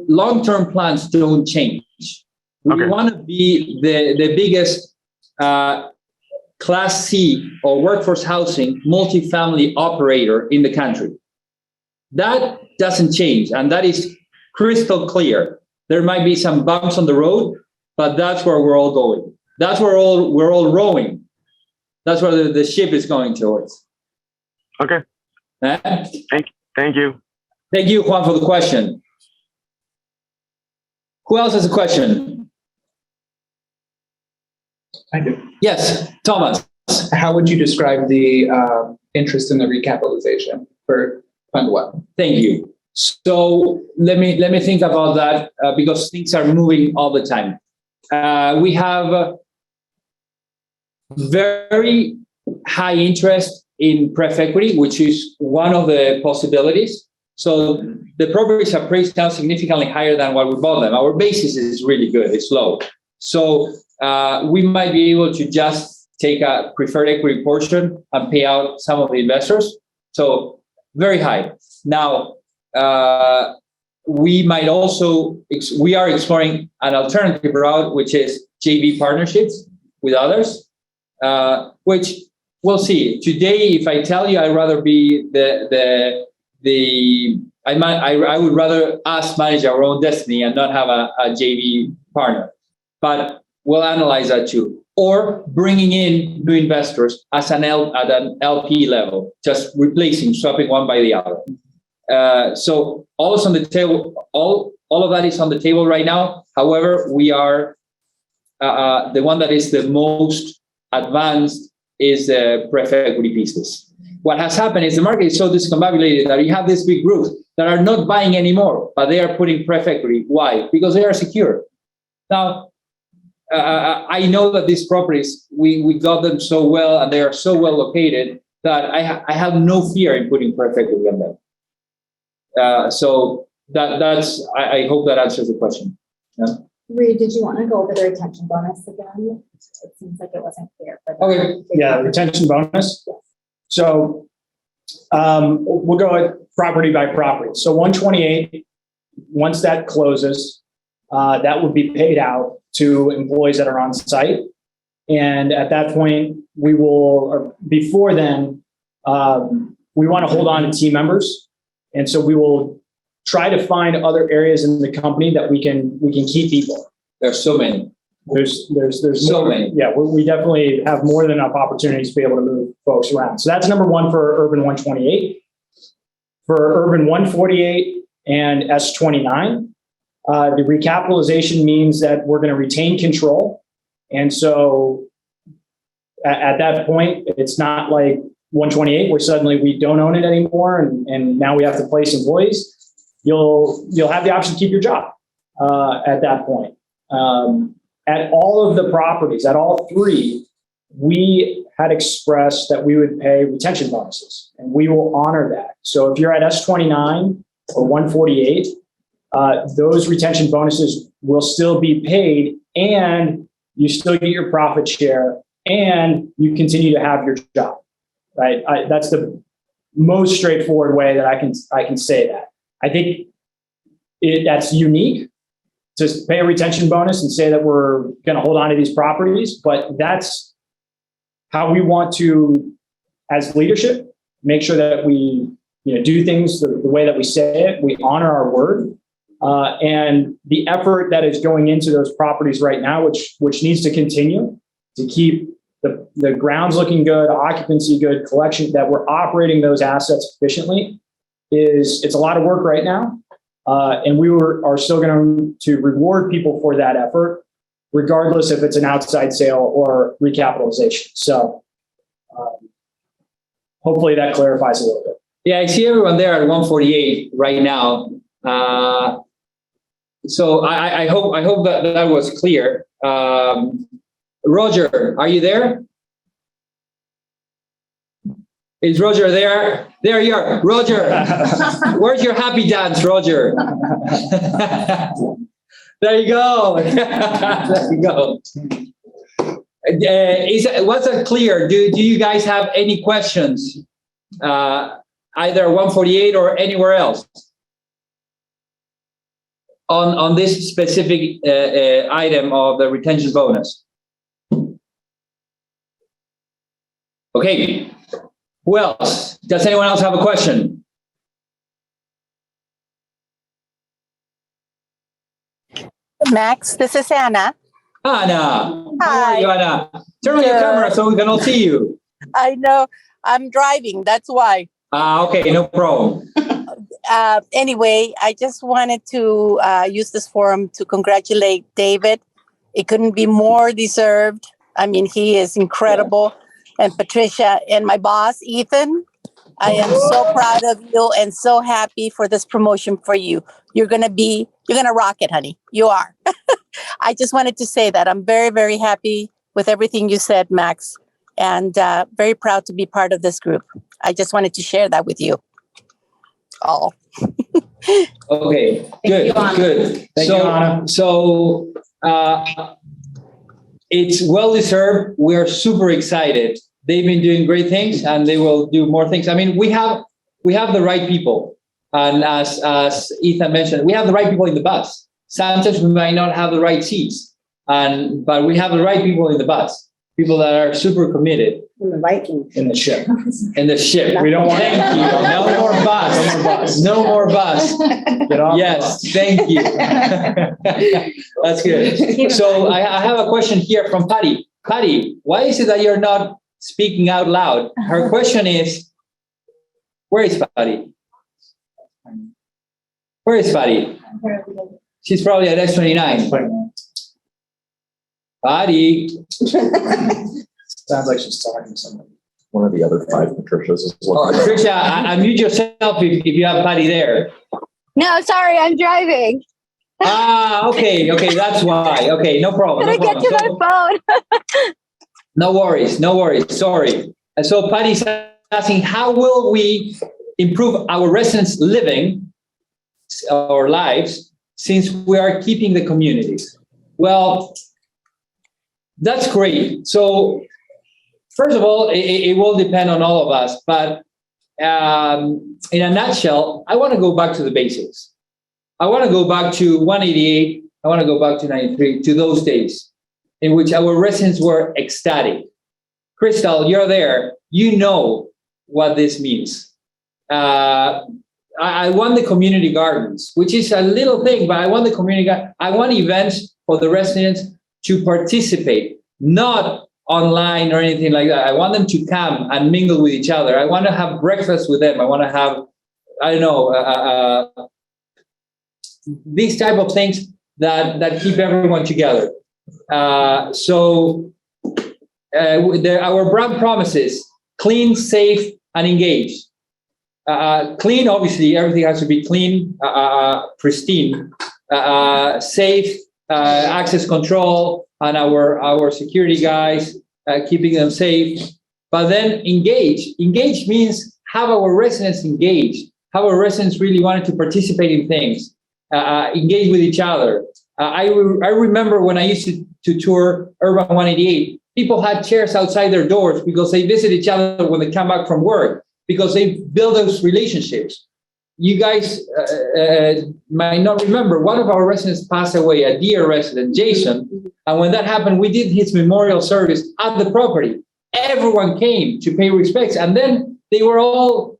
long-term plans don't change. We Okay. want to be the biggest Class C or workforce housing multifamily operator in the country. That doesn't change, and that is crystal clear. There might be some bumps on the road, but that's where we're all going. That's where we're all rowing. That's where the ship is going towards. Okay. Thank you. Thank you, Juan, for the question. Who else has a question? I do. Yes, Thomas. How would you describe the interest in the recapitalization for Fund One? Thank you. So let me think about that because things are moving all the time. We have very high interest in pref equity, which is one of the possibilities. So the properties are priced down significantly higher than what we bought them. Our basis is really good. It's low. So we might be able to just take a preferred equity portion and pay out some of the investors. So very high. Now, we might also, we are exploring an alternative route, which is JV partnerships with others, which we'll see. Today, if I tell you, I'd rather be I would rather us manage our own destiny and not have a JV partner. But we'll analyze that too. Or bringing in new investors as at an LP level, just replacing, swapping one by the other. So all is on the table. All of that is on the table right now. However, we are the one that is the most advanced is the pref equity pieces. What has happened is the market is so discombobulated that you have these big groups that are not buying anymore, but they are putting pref equity. Why? Because they are secure. Now, I know that these properties, we got them so well and they are so well located that I have no fear in putting pref equity on them. So that's I hope that answers the question. Yeah. Reed, did you want to go over the retention bonus again? It seems like it wasn't clear. Okay. Yeah, retention bonus. So we'll go at property by property. So 128, once that closes, that would be paid out to employees that are on site. And at that point, we will, or before then, we want to hold on to team members. And so we will try to find other areas in the company that we can keep people. There's so many. There's So more. many. Yeah, we definitely have more than enough opportunities to be able to move folks around. So that's number one for Urban 128. For Urban 148 and S29, the recapitalization means that we're going to retain control. And so at that point, it's not like 128 where suddenly we don't own it anymore and now we have to place employees. You'll have the option to keep your job at that point. At all of the properties, at all three, we had expressed that we would pay retention bonuses, and we will honor that. So if you're at S29 or 148, those retention bonuses will still be paid, and you still get your profit share, and you continue to have your job, right? That's the most straightforward way that I can say that. I think that's unique to pay a retention bonus and say that we're going to hold on to these properties, but that's how we want to, as leadership, make sure that we do things the way that we say it. We honor our word, and the effort that is going into those properties right now, which needs to continue to keep the grounds looking good, occupancy good, collection, that we're operating those assets efficiently. It's a lot of work right now, and we are still going to reward people for that effort, regardless if it's an outside sale or recapitalization. So hopefully that clarifies a little bit. Yeah, I see everyone there at 148 right now. So I hope that was clear. Roger, are you there? Is Roger there? There you are. Roger, where's your happy dance, Roger? There you go. There you go. Was that clear? Do you guys have any questions? Either 148 or anywhere else on this specific item of the retention bonus? Okay. Who else? Does anyone else have a question? Max, this is Anna. Anna. Hi. How are you, Anna? Turn on your camera so we can all see you. I know I'm driving, that's why. Okay, no problem. Anyway, I just wanted to use this forum to congratulate David. It couldn't be more deserved. I mean, he is incredible. And Patricia and my boss, Ethan, I am so proud of you and so happy for this promotion for you. You're going to rock it, honey. You are. I just wanted to say that I'm very, very happy with everything you said, Max, and very proud to be part of this group. I just wanted to share that with you all. Okay, good, good. Thank you, Anna. So it's well deserved. We are super excited. They've been doing great things, and they will do more things. I mean, we have the right people, and as Ethan mentioned, we have the right people in the bus. Sometimes we might not have the right seats, but we have the right people in the bus. People that are super committed In the ship. in the ship. We don't want. Thank you. No more bus. No more bus. Get off. Yes, thank you. That's good. So I have a question here from Patty. Patty, why is it that you're not speaking out loud? Her question is, where is Patty? Where is Patty? She's probably at S29. Patty. Sounds like she's talking to somebody. One of the other five Patricias is looking. Patricia, unmute yourself if you have Patty there. No, sorry, I'm driving. Okay, that's why. Okay, no problem. Can I get to my phone? No worries. Sorry. And so Patty's asking, how will we improve our residents' living or lives since we are keeping the communities? Well, that's great. So first of all, it will depend on all of us. But in a nutshell, I want to go back to the basics. I want to go back to 188. I want to go back to 93, to those days in which our residents were ecstatic. Crystal, you're there. You know what this means. I want the community gardens, which is a little thing, but I want the community garden. I want events for the residents to participate, not online or anything like that. I want them to come and mingle with each other. I want to have breakfast with them. I want to have, I don't know, these type of things that keep everyone together. So our brand promises: clean, safe, and engaged. Clean, obviously, everything has to be clean, pristine, safe, access control and our security guys, keeping them safe. But then engage means have our residents engaged, have our residents really wanted to participate in things, engage with each other. I remember when I used to tour Urban 188, people had chairs outside their doors because they visit each other when they come back from work, because they build those relationships. You guys might not remember, one of our residents passed away, a dear resident, Jason. And when that happened, we did his memorial service at the property. Everyone came to pay respects. And then they were all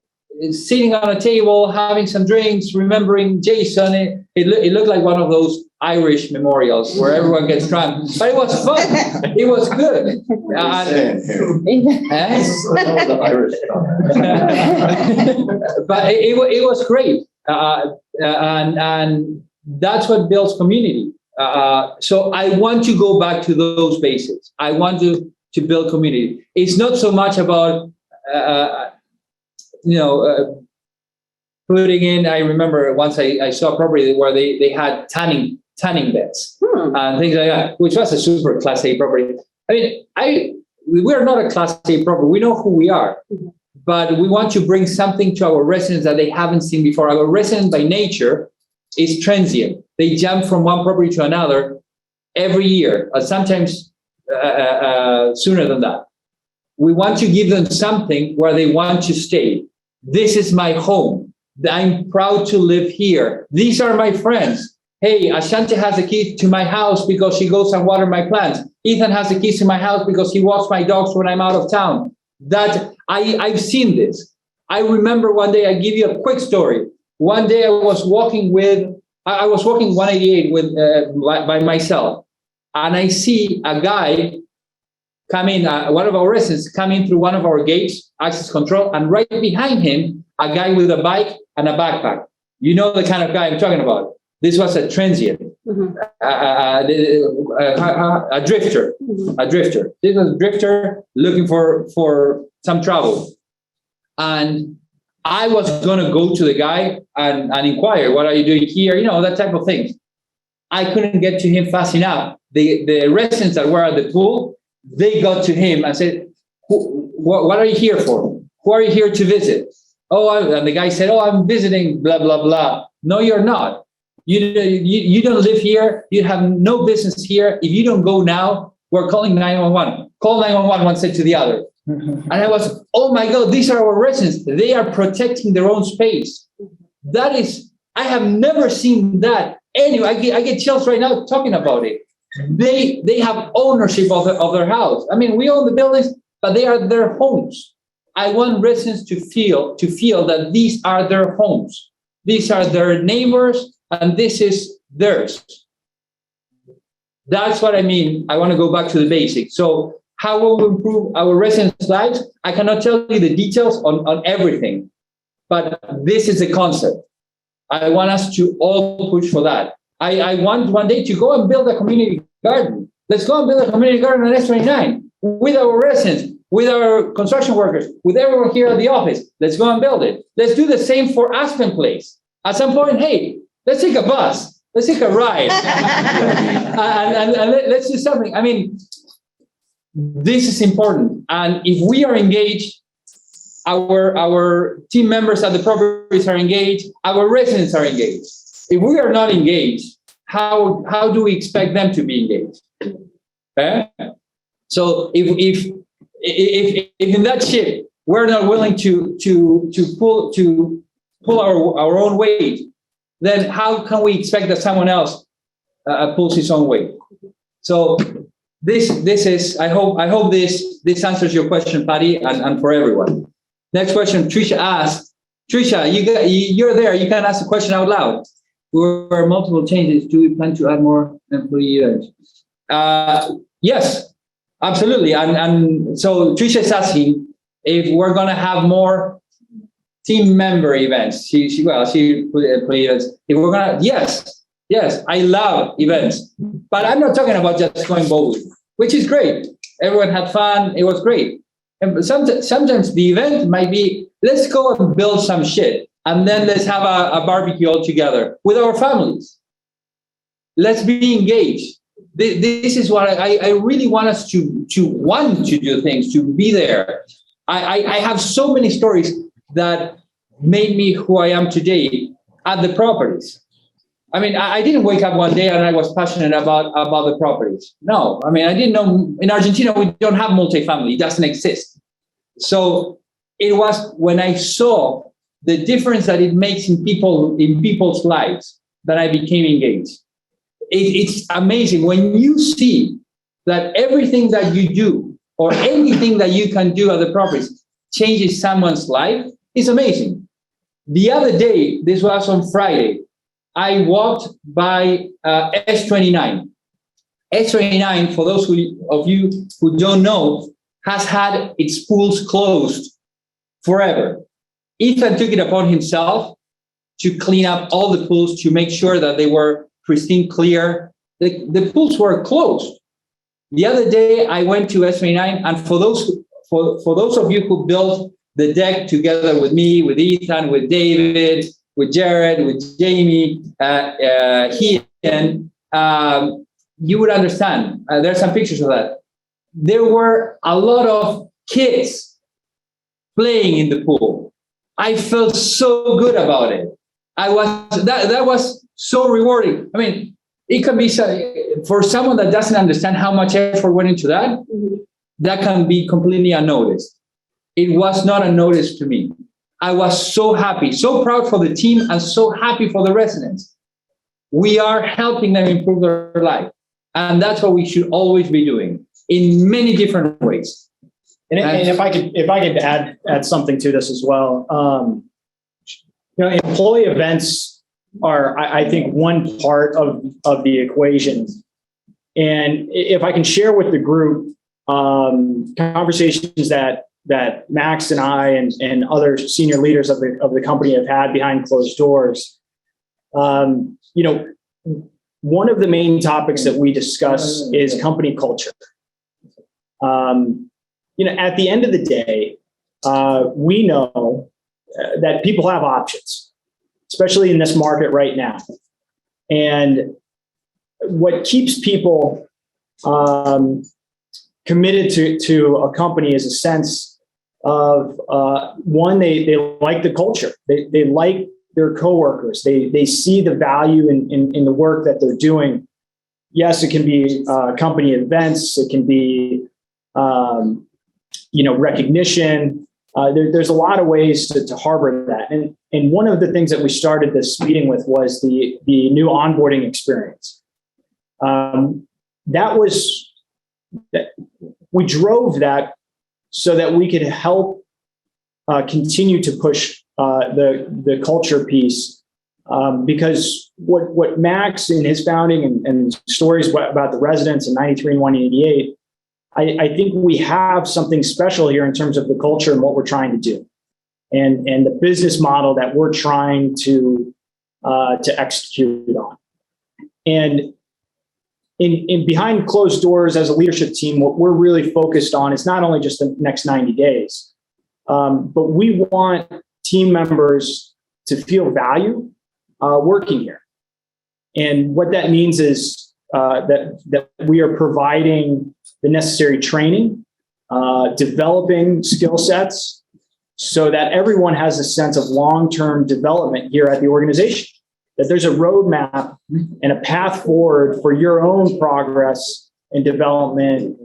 sitting on a table, having some drinks, remembering Jason. It looked like one of those Irish memorials where everyone gets drunk. But it was fun. It was good. But it was great. And that's what builds community. So I want to go back to those basics. I want to build community. It's not so much about, putting in. I remember once I saw a property where they had tanning beds and things like that, which was a super Class A property. I mean, we're not a Class A property. We know who we are, but we want to bring something to our residents that they haven't seen before. Our resident by nature is transient. They jump from one property to another every year, sometimes sooner than that. We want to give them something where they want to stay. This is my home. I'm proud to live here. These are my friends. Hey, Ashanti has the keys to my house because she goes and waters my plants. Ethan has the keys to my house because he walks my dogs when I'm out of town. That I've seen this. I remember one day, I give you a quick story. One day I was walking 188 by myself, and I see a guy come in, one of our residents come in through one of our gates, access control, and right behind him, a guy with a bike and a backpack. You know the kind of guy I'm talking about. This was a transient, a drifter, a drifter. This was a drifter looking for some travel. And I was going to go to the guy and inquire, what are you doing here? You know, that type of thing. I couldn't get to him fast enough. The residents that were at the pool, they got to him and said, what are you here for? Who are you here to visit? And the guy said, I'm visiting, blah, blah, blah. No, you're not. You don't live here. You have no business here. If you don't go now, we're calling 911. Call 911, one said to the other. And I was, oh my God, these are our residents. They are protecting their own space. That is, I have never seen that. Anyway, I get chills right now talking about it. They have ownership of their house. I mean, we own the buildings, but they are their homes. I want residents to feel that these are their homes. These are their neighbors, and this is theirs. That's what I mean. I want to go back to the basics. So how will we improve our residents' lives? I cannot tell you the details on everything, but this is the concept. I want us to all push for that. I want one day to go and build a community garden. Let's go and build a community garden on S29 with our residents, with our construction workers, with everyone here at the office. Let's go and build it. Let's do the same for Aspen Place. At some point, hey, let's take a bus. Let's take a ride. and let's do something. I mean, this is important. And if we are engaged, our team members at the properties are engaged, our residents are engaged. If we are not engaged, how do we expect them to be engaged? So if in that ship we're not willing to pull our own weight, then how can we expect that someone else pulls his own weight? So this is, I hope this answers your question, Patty, and for everyone. Next question, Trisha asked. Trisha, you're there. You can ask the question out loud. There are multiple changes. Do we plan to add more employee events? Yes, absolutely. And so Trisha is asking if we're going to have more team member events. She put employee events. If we're going to, yes, I love events. But I'm not talking about just going bowling, which is great. Everyone had fun. It was great. And sometimes the event might be, let's go and build some shit. And then let's have a barbecue all together with our families. let's be engaged. This is what I really want us to want to do things, to be there. I have so many stories that made me who I am today at the properties. I mean, I didn't wake up one day and I was passionate about the properties. No, I mean, I didn't know in Argentina, we don't have multifamily. It doesn't exist. So it was when I saw the difference that it makes in people's lives that I became engaged. It's amazing when you see that everything that you do or anything that you can do at the properties changes someone's life. It's amazing. The other day, this was on Friday, I walked by S29. S29, for those of you who don't know, has had its pools closed forever. Ethan took it upon himself to clean up all the pools, to make sure that they were pristine, clear. The pools were closed. The other day, I went to S29, and for those of you who built the deck together with me, with Ethan, with David, with Jared, with Jamie, Heaton, you would understand. There are some pictures of that. There were a lot of kids playing in the pool. I felt so good about it. That was so rewarding. I mean, it can be for someone that doesn't understand how much effort went into that. That can be completely unnoticed. It was not unnoticed to me. I was so happy, so proud for the team, and so happy for the residents. We are helping them improve their life, and that's what we should always be doing in many different ways. And if I could add something to this as well, employee events are, I think, one part of the equation. And if I can share with the group conversations that Max and I and other senior leaders of the company have had behind closed doors, one of the main topics that we discuss is company culture. At the end of the day, we know that people have options, especially in this market right now. And what keeps people committed to a company is a sense of, one, they like the culture. They like their coworkers. They see the value in the work that they're doing. Yes, it can be company events. It can be recognition. There's a lot of ways to harbor that. And one of the things that we started this meeting with was the new onboarding experience. We drove that so that we could help continue to push the culture piece. Because what Max in his founding and stories about the residents in 93 and 188, I think we have something special here in terms of the culture and what we're trying to do, and the business model that we're trying to execute on. And in behind closed doors as a leadership team, what we're really focused on is not only just the next 90 days, but we want team members to feel value working here. And what that means is that we are providing the necessary training, developing skill sets so that everyone has a sense of long-term development here at the organization, that there's a roadmap and a path forward for your own progress and development,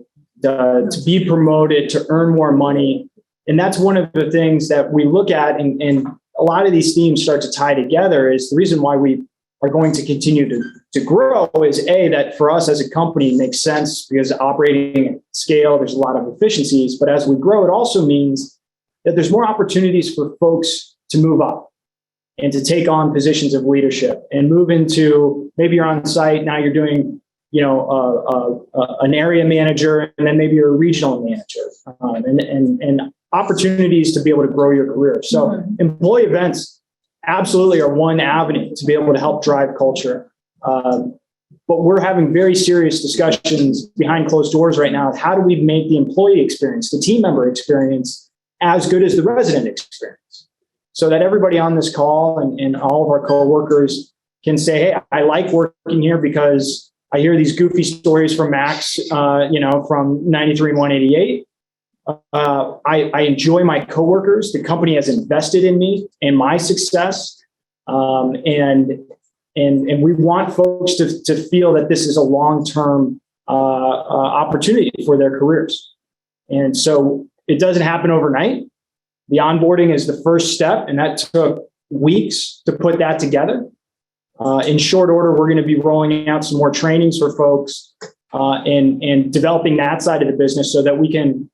to be promoted, to earn more money. And that's one of the things that we look at, and a lot of these themes start to tie together. Is the reason why we are going to continue to grow is that for us as a company, it makes sense because operating at scale, there's a lot of efficiencies. But as we grow, it also means that there's more opportunities for folks to move up and to take on positions of leadership and move into, maybe you're on site, now you're doing, an area manager, and then maybe you're a regional manager, and opportunities to be able to grow your career. So employee events absolutely are one avenue to be able to help drive culture. But we're having very serious discussions behind closed doors right now. How do we make the employee experience, the team member experience, as good as the resident experience, so that everybody on this call and all of our coworkers can say, hey, I like working here because I hear these goofy stories from Max, from 93 and 188. I enjoy my coworkers. The company has invested in me and my success. And we want folks to feel that this is a long-term opportunity for their careers. And so it doesn't happen overnight. The onboarding is the first step, and that took weeks to put that together. In short order, we're going to be rolling out some more trainings for folks and developing that side of the business so that we can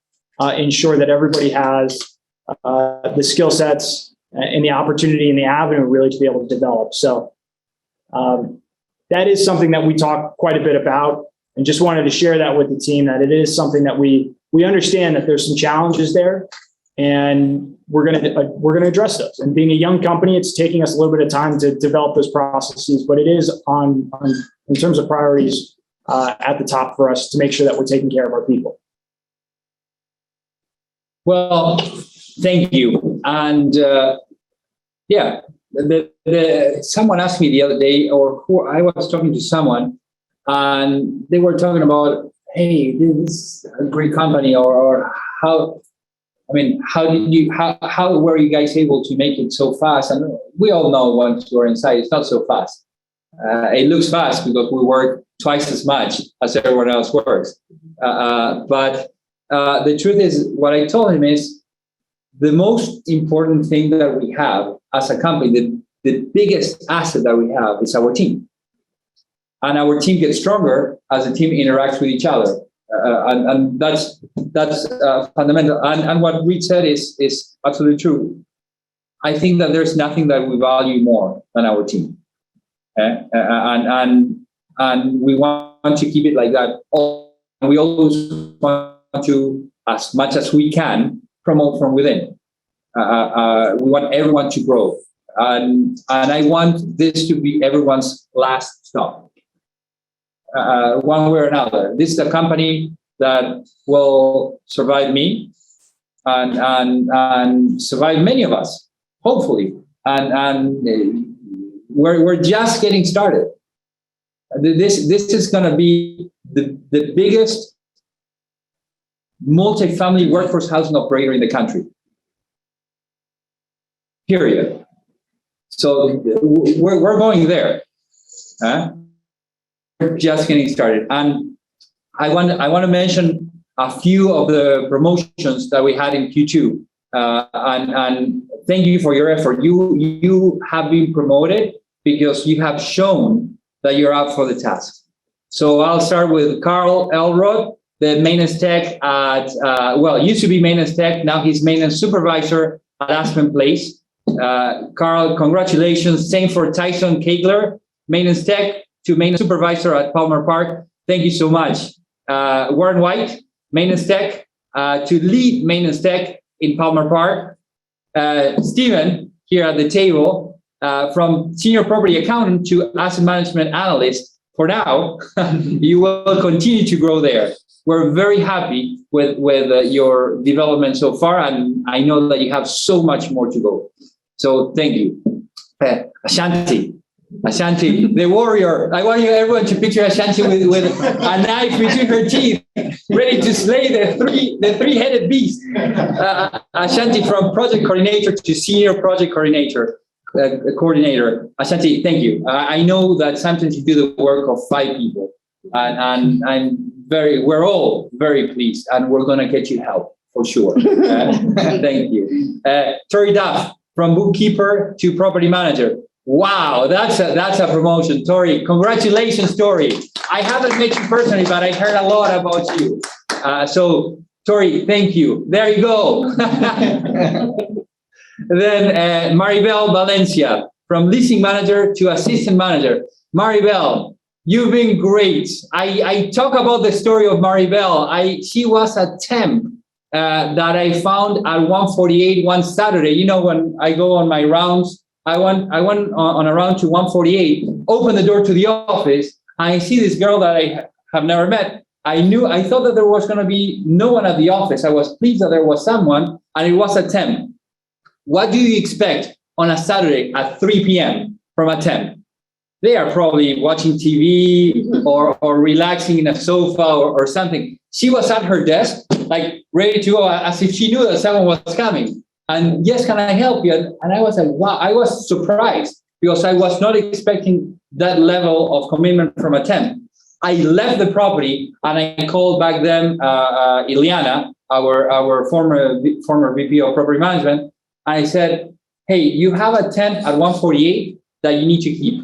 ensure that everybody has the skill sets and the opportunity and the avenue really to be able to develop. So that is something that we talk quite a bit about, and just wanted to share that with the team, that it is something that we understand that there's some challenges there, and we're going to address those. And being a young company, it's taking us a little bit of time to develop those processes, but it is on in terms of priorities at the top for us to make sure that we're taking care of our people. Well, thank you. And someone asked me the other day, I was talking to someone, and they were talking about, hey, this is a great company, or how were you guys able to make it so fast? And we all know once you're inside, it's not so fast. It looks fast because we work twice as much as everyone else works. But the truth is, what I told him is, the most important thing that we have as a company, the biggest asset that we have is our team. And our team gets stronger as the team interacts with each other. And that's fundamental. And what Reed said is absolutely true. I think that there's nothing that we value more than our team. And we want to keep it like that. We always want to, as much as we can, promote from within. We want everyone to grow. And I want this to be everyone's last stop. One way or another. This is a company that will survive me and survive many of us, hopefully. And we're just getting started. This is going to be the biggest multifamily workforce housing operator in the country. Period. So we're going there. We're just getting started. And I want to mention a few of the promotions that we had in Q2. And thank you for your effort. You have been promoted because you have shown that you're up for the task. So I'll start with Carl Elrod, the maintenance tech at, used to be maintenance tech. Now he's maintenance supervisor at Aspen Place. Carl, congratulations. Same for Tyson Kegler, maintenance tech to maintenance supervisor at Palmer Park. Thank you so much. Warren White, maintenance tech to lead maintenance tech in Palmer Park. Stephen, here at the table, from senior property accountant to asset management analyst. For now, you will continue to grow there. We're very happy with your development so far, and I know that you have so much more to go. So thank you. Ashanti, the warrior. I want everyone to picture Ashanti with a knife between her teeth, ready to slay the three-headed beast. Ashanti, from project coordinator to senior project coordinator. Ashanti, thank you. I know that sometimes you do the work of 5 people, and we're all very pleased, and we're going to get you help for sure. Thank you. Tori Duff, from bookkeeper to property manager. Wow, that's a promotion, Tori. Congratulations, Tori. I haven't met you personally, but I heard a lot about you. So, Tori, thank you. There you go. Then Maribel Valencia, from leasing manager to assistant manager. Maribel, you've been great. I talk about the story of Maribel. She was a temp that I found at 148 one Saturday. You know, when I go on my rounds, I went on a round to 148, opened the door to the office, and I see this girl that I have never met. I thought that there was going to be no one at the office. I was pleased that there was someone, and it was a temp. What do you expect on a Saturday at 3 p.m. from a temp? they are probably watching TV or relaxing in a sofa or something. She was at her desk, like ready to go, as if she knew that someone was coming. And yes, can I help you? And I was like, wow, I was surprised because I was not expecting that level of commitment from a temp. I left the property and I called back then Ileana, our former VP of property management. And I said, hey, you have a temp at 148 that you need to keep.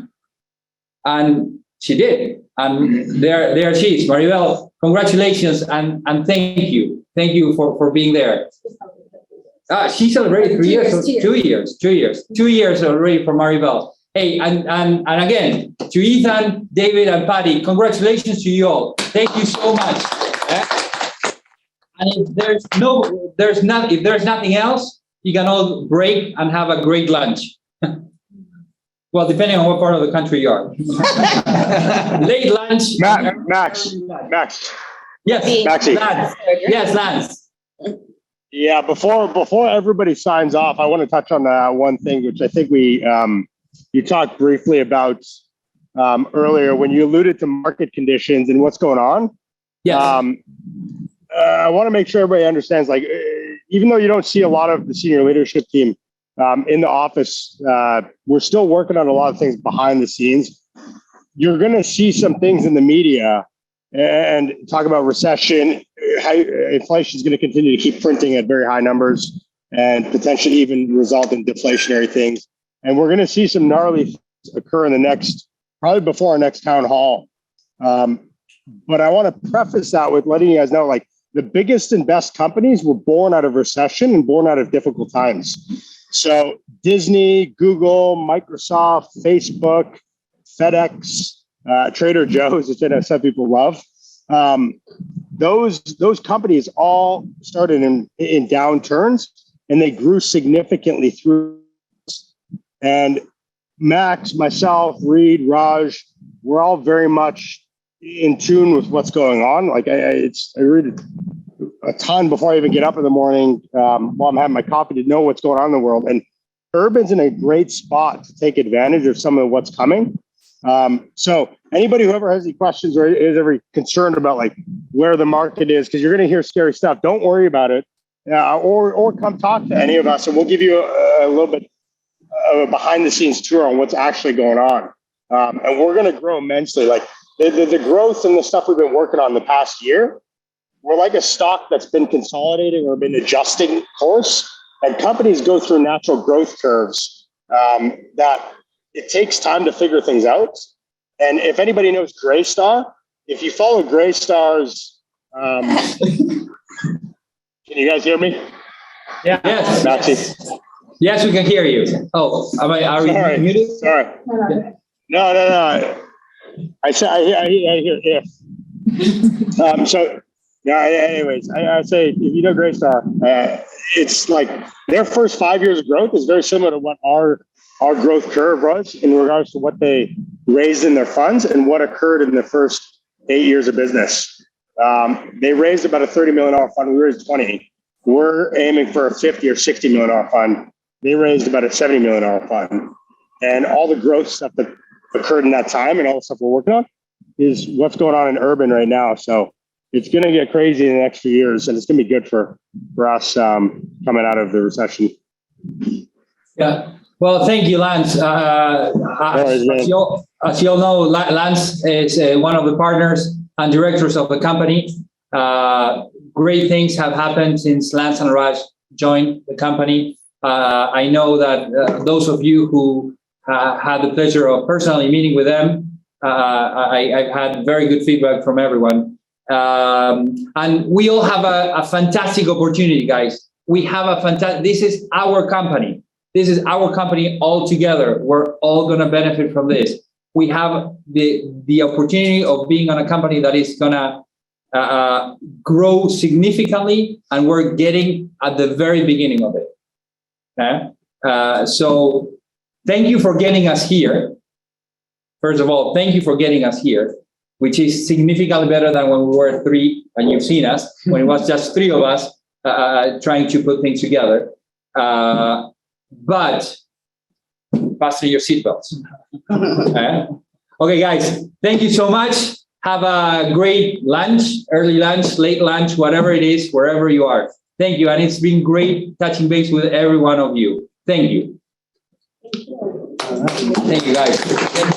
And she did. And there she is. Maribel, congratulations and thank you. Thank you for being there. She celebrated 3 years, 2 years, 2 years, 2 years already for Maribel. Hey, and again, to Ethan, David, and Patty, congratulations to you all. Thank you so much. And if there's nothing else, you can all break and have a great lunch. Well, depending on what part of the country you are. Late lunch. Max. Yes, Maxie. Lance. Yes, Lance. Yeah, before everybody signs off, I want to touch on one thing, which I think you talked briefly about earlier when you alluded to market conditions and what's going on. Yes. I want to make sure everybody understands, like, even though you don't see a lot of the senior leadership team in the office, we're still working on a lot of things behind the scenes. You're going to see some things in the media and talk about recession, how inflation is going to continue to keep printing at very high numbers and potentially even result in deflationary things. And we're going to see some gnarly things occur in probably before our next town hall. But I want to preface that with letting you guys know, like, the biggest and best companies were born out of recession and born out of difficult times. So Disney, Google, Microsoft, Facebook, FedEx, Trader Joe's, which I know some people love. Those companies all started in downturns, and they grew significantly through. And Max, myself, Reed, Raj, we're all very much in tune with what's going on. Like I read a ton before I even get up in the morning while I'm having my coffee to know what's going on in the world. And Urban's in a great spot to take advantage of some of what's coming. So anybody who ever has any questions or is ever concerned about like where the market is, because you're going to hear scary stuff, don't worry about it, or come talk to any of us, and we'll give you a little bit of a behind the scenes tour on what's actually going on. And we're going to grow immensely. Like the growth and the stuff we've been working on the past year, we're like a stock that's been consolidating or been adjusting course, and companies go through natural growth curves that it takes time to figure things out. And if anybody knows Greystar, if you follow Greystar's, can you guys hear me? Yeah. Yes. Maxie? Yes, we can hear you. Oh, are we muted? Sorry. No. I hear if. So, yeah. Anyways, I say if you know Greystar, it's like their first 5 years of growth is very similar to what our growth curve was in regards to what they raised in their funds and what occurred in the first 8 years of business. They raised about a $30 million fund. We raised 20. We're aiming for a $50 or $60 million fund. They raised about a $70 million fund. And all the growth stuff that occurred in that time and all the stuff we're working on is what's going on in Urban right now. So it's going to get crazy in the next few years, and it's going to be good for us coming out of the recession. Yeah. Well, thank you, Lance. As you all know, Lance is one of the partners and directors of the company. Great things have happened since Lance and Raj joined the company. I know that those of you who had the pleasure of personally meeting with them, I've had very good feedback from everyone. And we all have a fantastic opportunity, guys. We have this is our company. This is our company all together. We're all going to benefit from this. We have the opportunity of being on a company that is going to grow significantly, and we're getting at the very beginning of it. Okay? So thank you for getting us here. First of all, thank you for getting us here, which is significantly better than when we were three, and you've seen us, when it was just three of us trying to put things together. But fasten your seatbelts. Okay, guys, thank you so much. Have a great lunch, early lunch, late lunch, whatever it is, wherever you are. Thank you. And it's been great touching base with every one of you. Thank you. Thank you, guys.